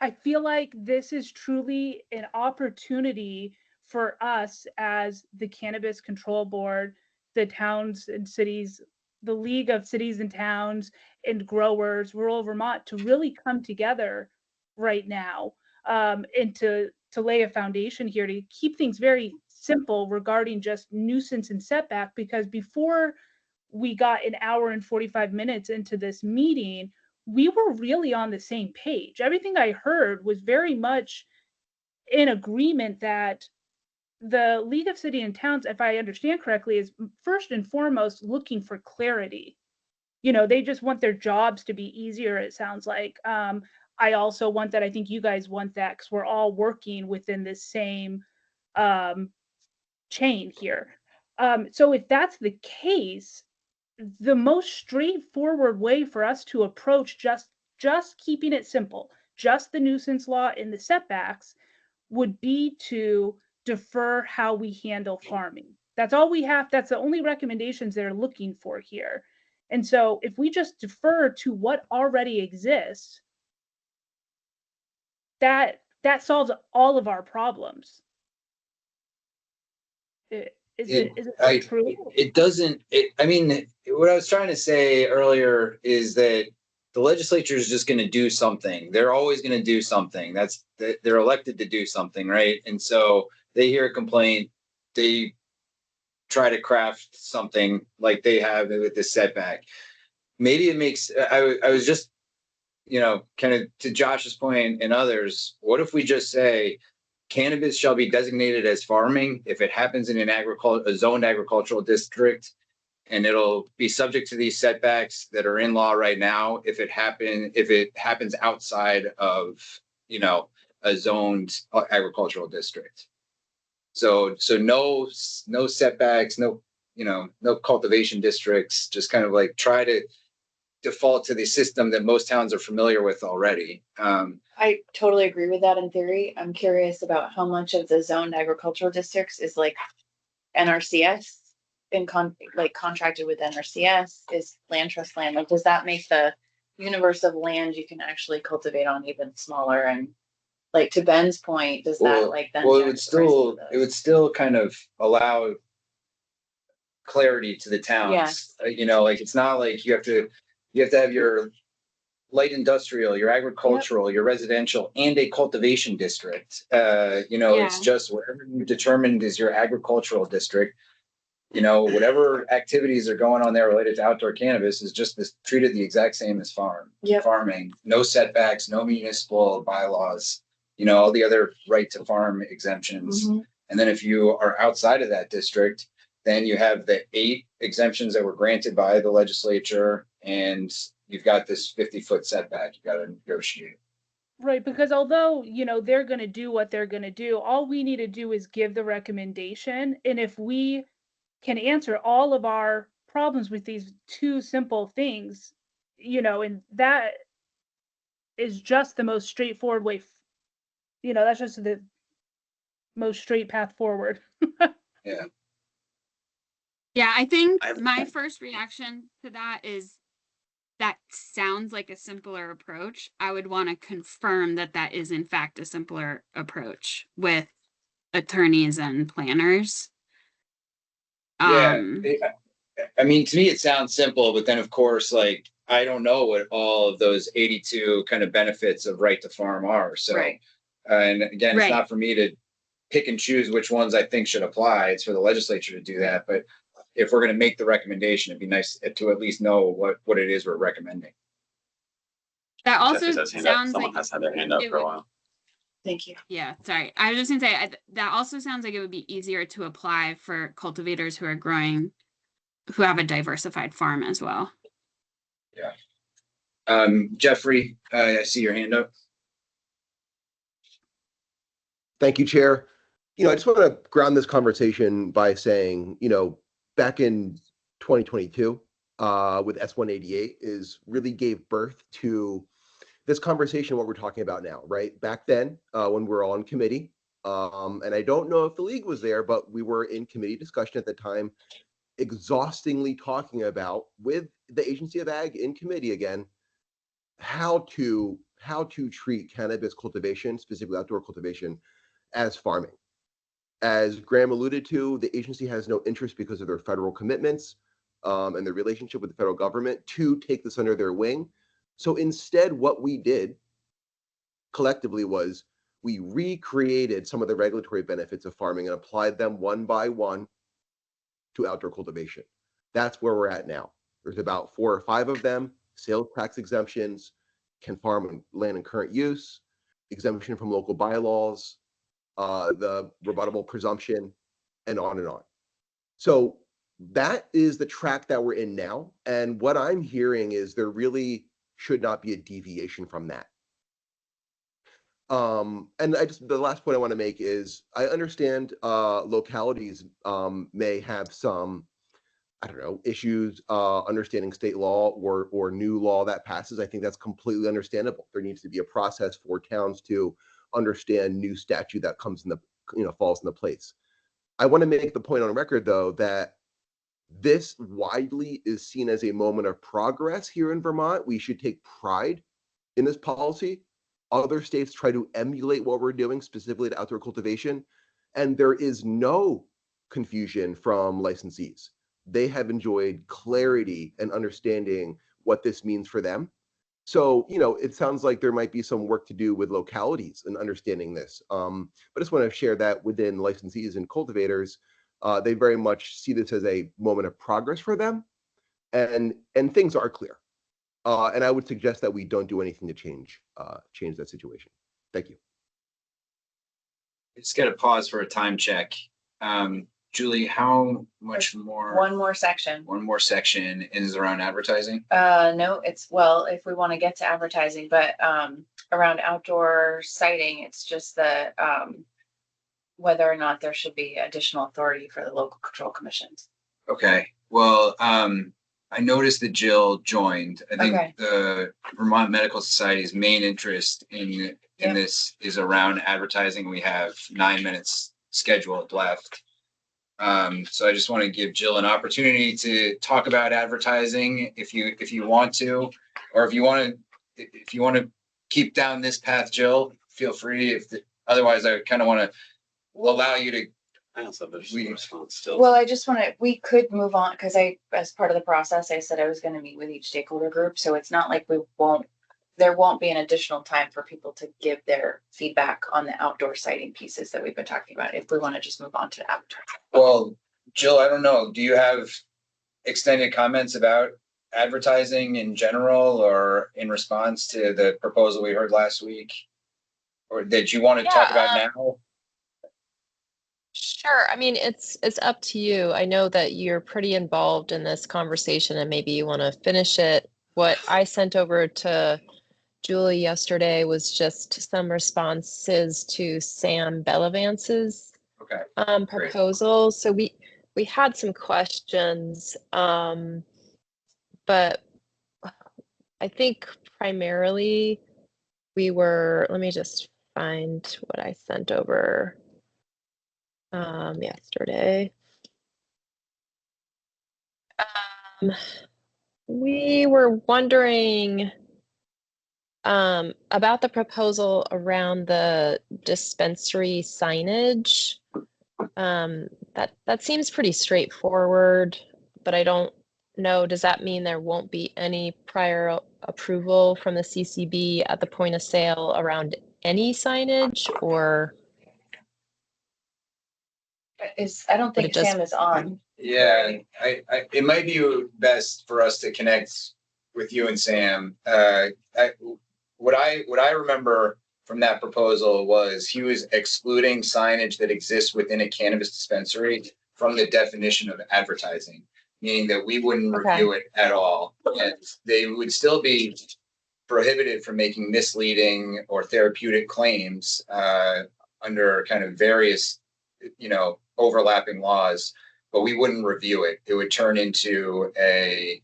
I feel like this is truly an opportunity for us as the Cannabis Control Board, the towns and cities, the League of Cities and Towns and Growers, rural Vermont, to really come together right now and to lay a foundation here to keep things very simple regarding just nuisance and setback. Because before we got an hour and 45 minutes into this meeting, we were really on the same page. Everything I heard was very much in agreement that the League of City and Towns, if I understand correctly, is first and foremost looking for clarity. They just want their jobs to be easier, it sounds like. I also want that. I think you guys want that because we're all working within this same chain here. So if that's the case, the most straightforward way for us to approach just keeping it simple, just the nuisance law and the setbacks, would be to defer how we handle farming. That's all we have. That's the only recommendations they're looking for here. And so if we just defer to what already exists, that solves all of our problems. Is it true? It doesn't. I mean, what I was trying to say earlier is that the legislature is just going to do something. They're always going to do something. They're elected to do something, right? And so they hear a complaint, they try to craft something like they have with this setback. Maybe it makes. I was just, kind of to Josh's point and others. What if we just say, cannabis shall be designated as farming if it happens in a zoned agricultural district, and it'll be subject to these setbacks that are in law right now if it happens outside of a zoned agricultural district. So no setbacks, no cultivation districts. Just kind of like try to default to the system that most towns are familiar with already. I totally agree with that in theory. I'm curious about how much of the zoned agricultural districts is like NRCS contracted with NRCS, is land trust land. Like, does that make the universe of land you can actually cultivate on even smaller? And like, to Ben's point, does that then? Well, it would still kind of allow clarity to the towns. Yeah. Like, it's not like you have to have your light industrial, your agricultural, your residential, and a cultivation district. It's just whatever you determined is your agricultural district. Whatever activities are going on there related to outdoor cannabis is just treated the exact same as farming. No setbacks, no municipal bylaws, all the other right to farm exemptions. Mm-hmm. And then if you are outside of that district, then you have the 8 exemptions that were granted by the legislature, and you've got this 50-foot setback you got to negotiate. Right, because although, they're going to do what they're going to do, all we need to do is give the recommendation. And if we can answer all of our problems with these two simple things, you know, and that is just the most straightforward way. You know, that's just the most straight path forward. Yeah. Yeah, I think my first reaction to that is that sounds like a simpler approach. I would want to confirm that that is in fact a simpler approach with attorneys and planners. Yeah. I mean, to me, it sounds simple, but then of course, like, I don't know what all of those 82 kind of benefits of right to farm are. So, Right. And again, it's Right. not for me to pick and choose which ones I think should apply. It's for the legislature to do that. But if we're going to make the recommendation, it'd be nice to at least know what it is we're recommending. That also Jeffrey's hand up. sounds Someone like has had their hand up it for a would- while. Thank you. Yeah, sorry. I was just gonna say that also sounds like it would be easier to apply for cultivators who are growing, who have a diversified farm as well. Jeffrey, I see your hand up. Thank you, Chair. I just want to ground this conversation by saying, back in 2022, with S188 really gave birth to this conversation, what we're talking about now, right? Back then, when we were all in committee, and I don't know if the league was there, but we were in committee discussion at the time, exhaustingly talking about, with the Agency of Ag in committee again, how to treat cannabis cultivation, specifically outdoor cultivation, as farming. As Graham alluded to, the agency has no interest because of their federal commitments and their relationship with the federal government to take this under their wing. So instead, what we did collectively was we recreated some of the regulatory benefits of farming and applied them one by one to outdoor cultivation. That's where we're at now. There's about 4 or 5 of them: sales tax exemptions, can farm on land in current use, exemption from local bylaws, the rebuttable presumption, and on and on. So that is the track that we're in now. And what I'm hearing is there really should not be a deviation from that. And the last point I want to make is I understand localities may have some, I don't know, issues understanding state law or new law that passes. I think that's completely understandable. There needs to be a process for towns to understand new statute that comes in the, falls into place. I want to make the point on record, though, that this widely is seen as a moment of progress here in Vermont. We should take pride in this policy. Other states try to emulate what we're doing, specifically to outdoor cultivation, and there is no confusion from licensees. They have enjoyed clarity and understanding what this means for them. So, it sounds like there might be some work to do with localities and understanding this. But I just want to share that within licensees and cultivators, they very much see this as a moment of progress for them, and things are clear. And I would suggest that we don't do anything to change that situation. Thank you. Just got to pause for a time check. Julie, how much more? One more section. One more section is around advertising. No, if we want to get to advertising, but around outdoor siting, it's just the whether or not there should be additional authority for the local control commissions. Okay. Well, I noticed that Jill joined. I think the Vermont Medical Society's main interest in this is around advertising. We have 9 minutes scheduled left. So I just want to give Jill an opportunity to talk about advertising if you want to, or if you want to keep down this path, Jill, feel free. Otherwise, I kind of want to allow you to. I also have a response still. Well, we could move on because as part of the process, I said I was going to meet with each stakeholder group. So it's not like there won't be an additional time for people to give their feedback on the outdoor siting pieces that we've been talking about. If we want to just move on to advertising. Well, Jill, I don't know. Do you have extended comments about advertising in general, or in response to the proposal we heard last week, or that you want to talk about now? Sure. I mean, it's up to you. I know that you're pretty involved in this conversation and maybe you want to finish it. What I sent over to Julie yesterday was just some responses to Sam Bellevance's proposal. So we had some questions, but I think primarily we were, let me just find what I sent over yesterday. We were wondering about the proposal around the dispensary signage. That seems pretty straightforward, but I don't know, does that mean there won't be any prior approval from the CCB at the point of sale around any signage, or? I don't think Sam is on. Yeah, it might be best for us to connect with you and Sam. What I remember from that proposal was he was excluding signage that exists within a cannabis dispensary from the definition of advertising, meaning that we wouldn't review it at all. And they would still be prohibited from making misleading or therapeutic claims under kind of various, overlapping laws, but we wouldn't review it. It would turn into a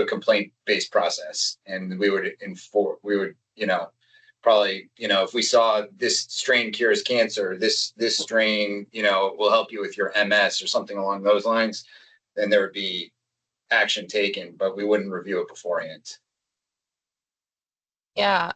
complaint-based process, and we would probably, if we saw this strain cures cancer, this strain, will help you with your MS or something along those lines, then there would be action taken, but we wouldn't review it beforehand. Yeah,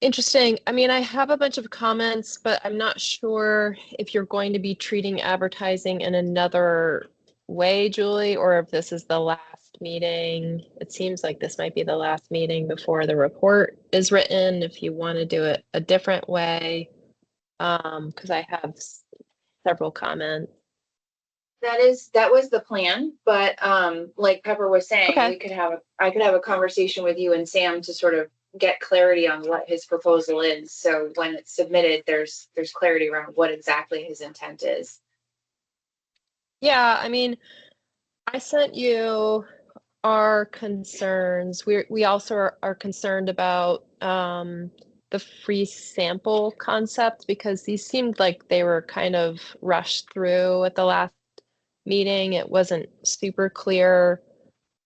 interesting. I mean, I have a bunch of comments, but I'm not sure if you're going to be treating advertising in another way, Julie, or if this is the last meeting. It seems like this might be the last meeting before the report is written, if you want to do it a different way, because I have several comments. That was the plan, but like Pepper was saying, I could have a conversation with you and Sam to sort of get clarity on what his proposal is. So when it's submitted, there's clarity around what exactly his intent is. Yeah, I mean, I sent you our concerns. We also are concerned about the free sample concept, because these seemed like they were kind of rushed through at the last meeting. It wasn't super clear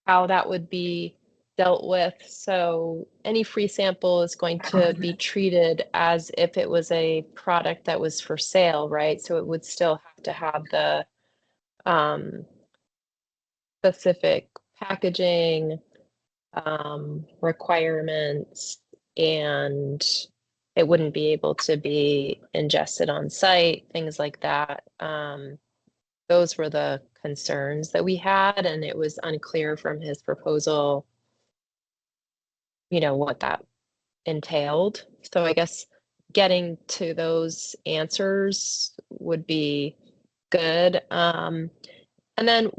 how that would be dealt with. So any free sample is going to be treated as if it was a product that was for sale, right? So it would still have to have the specific packaging requirements, and it wouldn't be able to be ingested on site, things like that. Those were the concerns that we had, and it was unclear from his proposal, what that entailed. So I guess getting to those answers would be good. And then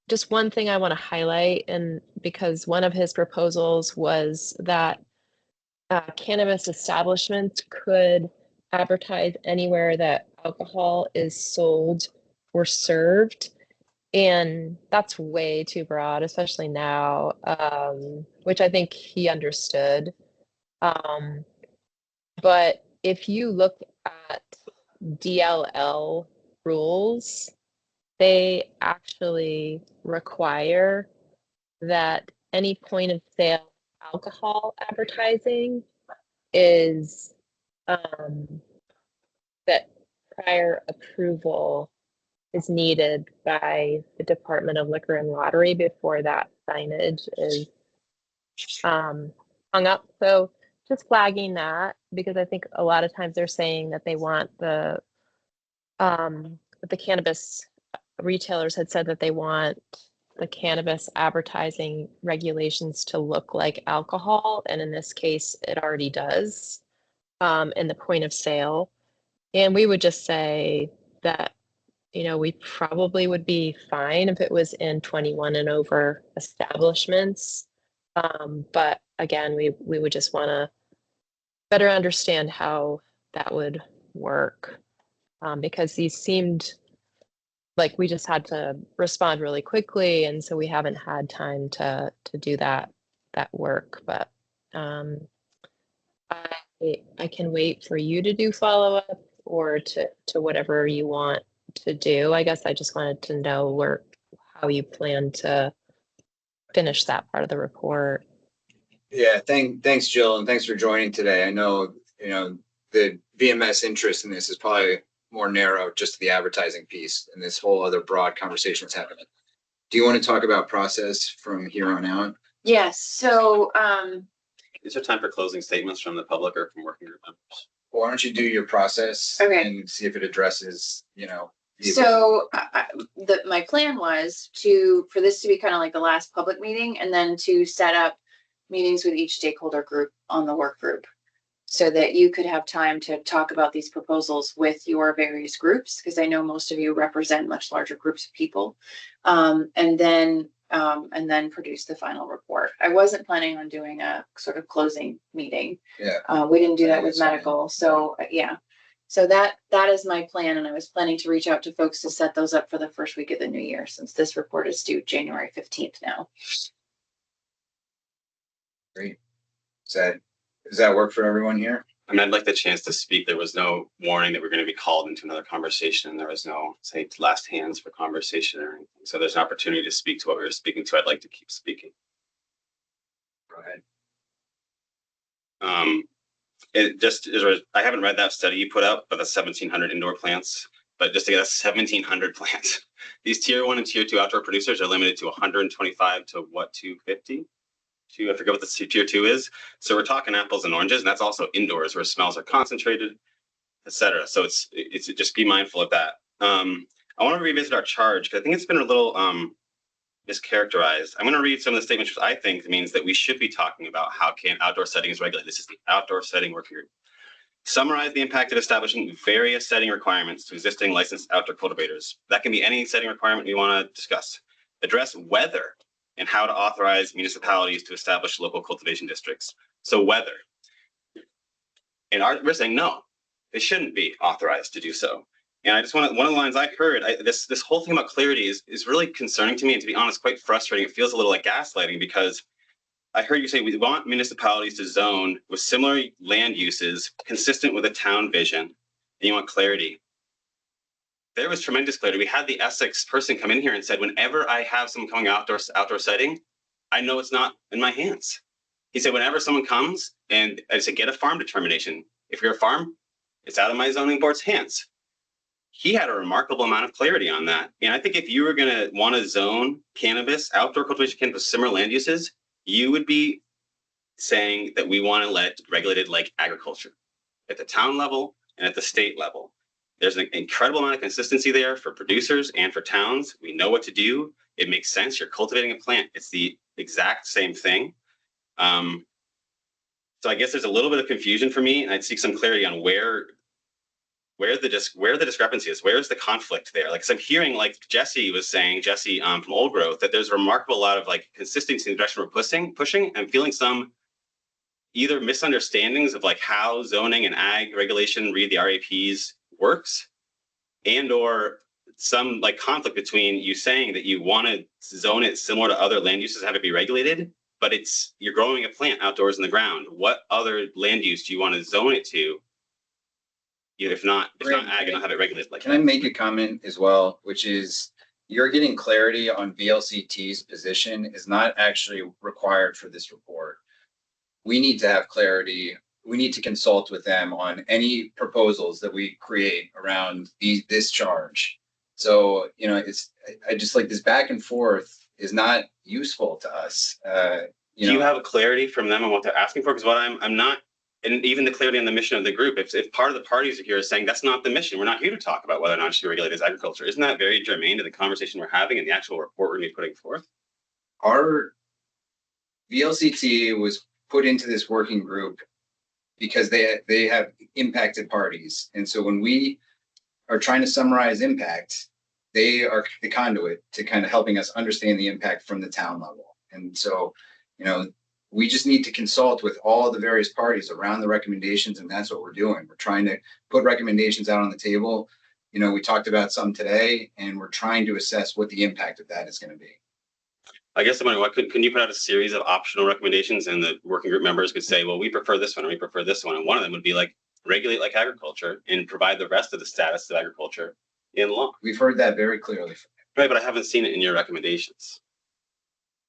just one thing I want to highlight, and because one of his proposals was that cannabis establishments could advertise anywhere that alcohol is sold or served. And that's way too broad, especially now, which I think he understood. But if you look at DLL rules, they actually require that any point of sale alcohol advertising is that prior approval is needed by the Department of Liquor and Lottery before that signage is hung up. So just flagging that, because I think a lot of times they're saying that they want the cannabis retailers had said that they want the cannabis advertising regulations to look like alcohol. And in this case, it already does in the point of sale. And we would just say that, we probably would be fine if it was in 21 and over establishments. But again, we would just want to better understand how that would work, because these seemed like we just had to respond really quickly, and so we haven't had time to do that work. But I can wait for you to do follow-up, or to whatever you want to do. I guess I just wanted to know how you plan to finish that part of the report. Yeah, thanks, Jill, and thanks for joining today. I know, the VMS interest in this is probably more narrow just to the advertising piece, and this whole other broad conversation is happening. Do you want to talk about process from here on out? Yes. So, is there time for closing statements from the public or from working group members? Why don't you do your process and see if it addresses, So my plan was for this to be kind of like the last public meeting, and then to set up meetings with each stakeholder group on the work group, so that you could have time to talk about these proposals with your various groups, because I know most of you represent much larger groups of people, and then produce the final report. I wasn't planning on doing a sort of closing meeting. Yeah. We didn't do that with medical. So yeah. So that is my plan. And I was planning to reach out to folks to set those up for the first week of the new year, since this report is due January 15th now. Great. Does that work for everyone here? I mean, I'd like the chance to speak. There was no warning that we're going to be called into another conversation. There was no, say, last hands for conversation or anything. So there's an opportunity to speak to what we were speaking to. I'd like to keep speaking. Go ahead. I haven't read that study you put out, but the 1,700 indoor plants. But just to get us 1,700 plants. These tier 1 and tier 2 outdoor producers are limited to 125 to 250? I forget what the tier 2 is. So we're talking apples and oranges, and that's also indoors where smells are concentrated, etc. So it's just be mindful of that. I want to revisit our charge because I think it's been a little mischaracterized. I'm going to read some of the statements, which I think means that we should be talking about how can outdoor settings regulate. This is the outdoor setting work group. Summarize the impact of establishing various setting requirements to existing licensed outdoor cultivators. That can be any setting requirement we want to discuss. Address whether and how to authorize municipalities to establish local cultivation districts. So whether. And we're saying no, they shouldn't be authorized to do so. And I just want to, one of the lines I heard, this whole thing about clarity is really concerning to me, and to be honest, quite frustrating. It feels a little like gaslighting, because I heard you say we want municipalities to zone with similar land uses consistent with a town vision, and you want clarity. There was tremendous clarity. We had the Essex person come in here and said, whenever I have someone coming outdoor setting, I know it's not in my hands. He said, whenever someone comes and I said, get a farm determination. If you're a farm, it's out of my zoning board's hands. He had a remarkable amount of clarity on that. And I think if you were going to want to zone cannabis, outdoor cultivation cannabis, similar land uses, you would be saying that we want to let it regulated like agriculture at the town level and at the state level. There's an incredible amount of consistency there for producers and for towns. We know what to do. It makes sense. You're cultivating a plant. It's the exact same thing. So I guess there's a little bit of confusion for me, and I'd seek some clarity on where the discrepancy is. Where's the conflict there? Like, 'cause I'm hearing, like Jesse was saying, from Old Growth, that there's a remarkable lot of like consistency in the direction we're pushing. I'm feeling some either misunderstandings of like how zoning and ag regulation read the RAPs works, and or some like conflict between you saying that you want to zone it similar to other land uses, have it be regulated, but you're growing a plant outdoors in the ground. What other land use do you want to zone it to? If not ag, and not have it regulated like that. Can I make a comment as well, which is you're getting clarity on VLCT's position is not actually required for this report. We need to have clarity. We need to consult with them on any proposals that we create around this charge. So, I just like this back and forth is not useful to us. Do you have a clarity from them on what they're asking for? Because what I'm not, and even the clarity on the mission of the group, if part of the parties here is saying that's not the mission, we're not here to talk about whether or not it should be regulated as agriculture. Isn't that very germane to the conversation we're having and the actual report we're going to be putting forth? Our VLCT was put into this working group because they have impacted parties. And so when we are trying to summarize impact, they are the conduit to kind of helping us understand the impact from the town level. And so, we just need to consult with all of the various parties around the recommendations, and that's what we're doing. We're trying to put recommendations out on the table. We talked about some today, and we're trying to assess what the impact of that is going to be. I guess I'm wondering, can you put out a series of optional recommendations, and the working group members could say, well, we prefer this one or we prefer this one, and one of them would be like, regulate like agriculture, and provide the rest of the status of agriculture in law. We've heard that very clearly. Right, but I haven't seen it in your recommendations.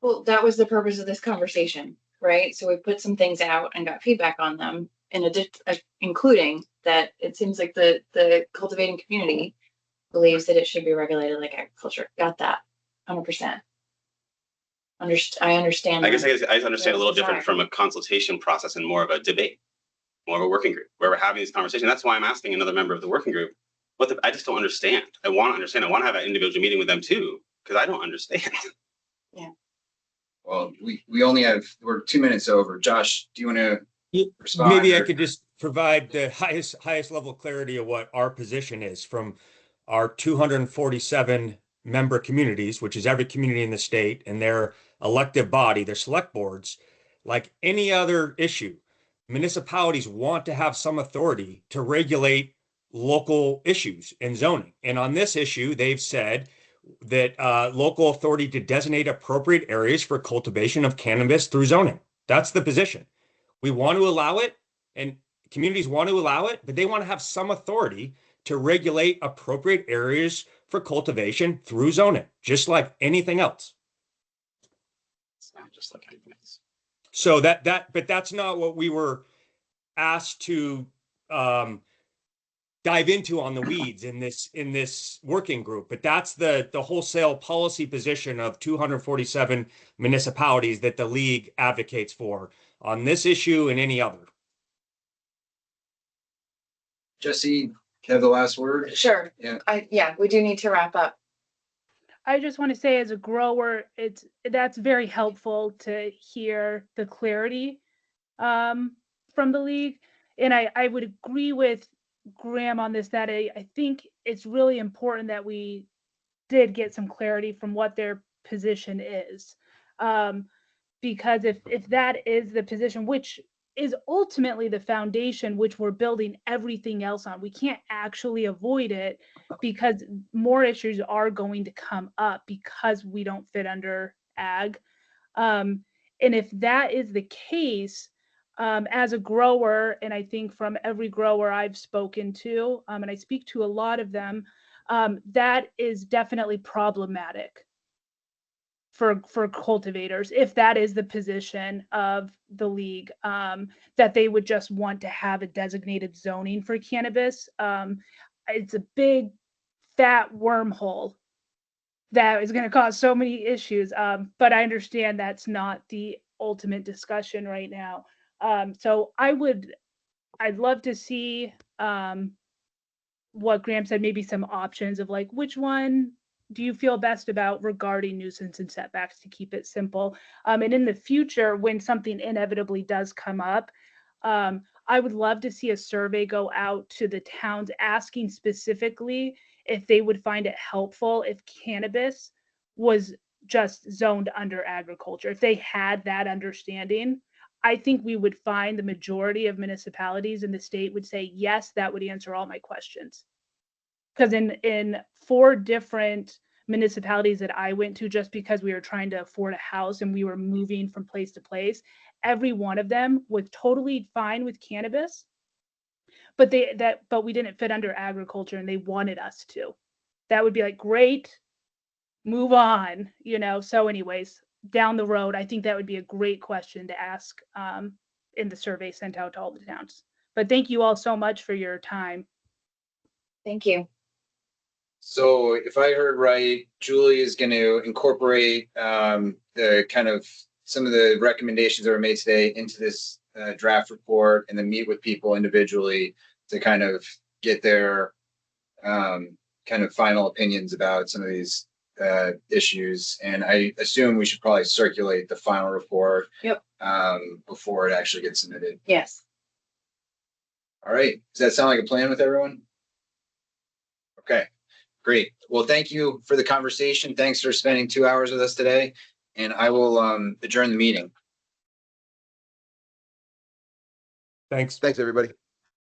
Well, that was the purpose of this conversation, right? So we put some things out and got feedback on them, including that it seems like the cultivating community believes that it should be regulated like agriculture. Got that, 100%. I understand. I guess I understand a little different from a consultation process and more of a debate, more of a working group where we're having this conversation. That's why I'm asking another member of the working group. I just don't understand. I want to understand. I want to have an individual meeting with them too, because I don't understand. Yeah. Well, we're 2 minutes over. Josh, do you want to respond? Maybe I could just provide the highest level of clarity of what our position is from our 247 member communities, which is every community in the state, and their elective body, their select boards. Like any other issue, municipalities want to have some authority to regulate local issues in zoning. And on this issue, they've said that local authority to designate appropriate areas for cultivation of cannabis through zoning. That's the position. We want to allow it, and communities want to allow it, but they want to have some authority to regulate appropriate areas for cultivation through zoning, just like anything else. It's not just like anything else. So but that's not what we were asked to dive into on the weeds in this working group. But that's the wholesale policy position of 247 municipalities that the league advocates for on this issue and any other. Jesse, have the last word? Sure. Yeah. We do need to wrap up. I just want to say, as a grower, that's very helpful to hear the clarity from the league. And I would agree with Graham on this, that I think it's really important that we did get some clarity from what their position is. Because if that is the position, which is ultimately the foundation which we're building everything else on, we can't actually avoid it, because more issues are going to come up because we don't fit under ag. And if that is the case, as a grower, and I think from every grower I've spoken to, and I speak to a lot of them, that is definitely problematic for cultivators, if that is the position of the league, that they would just want to have a designated zoning for cannabis. It's a big fat wormhole that is going to cause so many issues. But I understand that's not the ultimate discussion right now. So I'd love to see what Graham said, maybe some options of like, which one do you feel best about regarding nuisance and setbacks, to keep it simple. And in the future, when something inevitably does come up, I would love to see a survey go out to the towns asking specifically if they would find it helpful if cannabis was just zoned under agriculture. If they had that understanding, I think we would find the majority of municipalities in the state would say, yes, that would answer all my questions. Because in 4 different municipalities that I went to, just because we were trying to afford a house and we were moving from place to place, every one of them was totally fine with cannabis, but we didn't fit under agriculture, and they wanted us to. That would be like, great, move on, So anyways, down the road, I think that would be a great question to ask in the survey sent out to all the towns. But thank you all so much for your time. Thank you. So if I heard right, Julie is going to incorporate the kind of some of the recommendations that were made today into this draft report, and then meet with people individually to kind of get their kind of final opinions about some of these issues. And I assume we should probably circulate the final report before it actually gets submitted. Yes. All right. Does that sound like a plan with everyone? Okay. Great. Well, thank you for the conversation. Thanks for spending 2 hours with us today. And I will adjourn the meeting. Thanks. Thanks, everybody.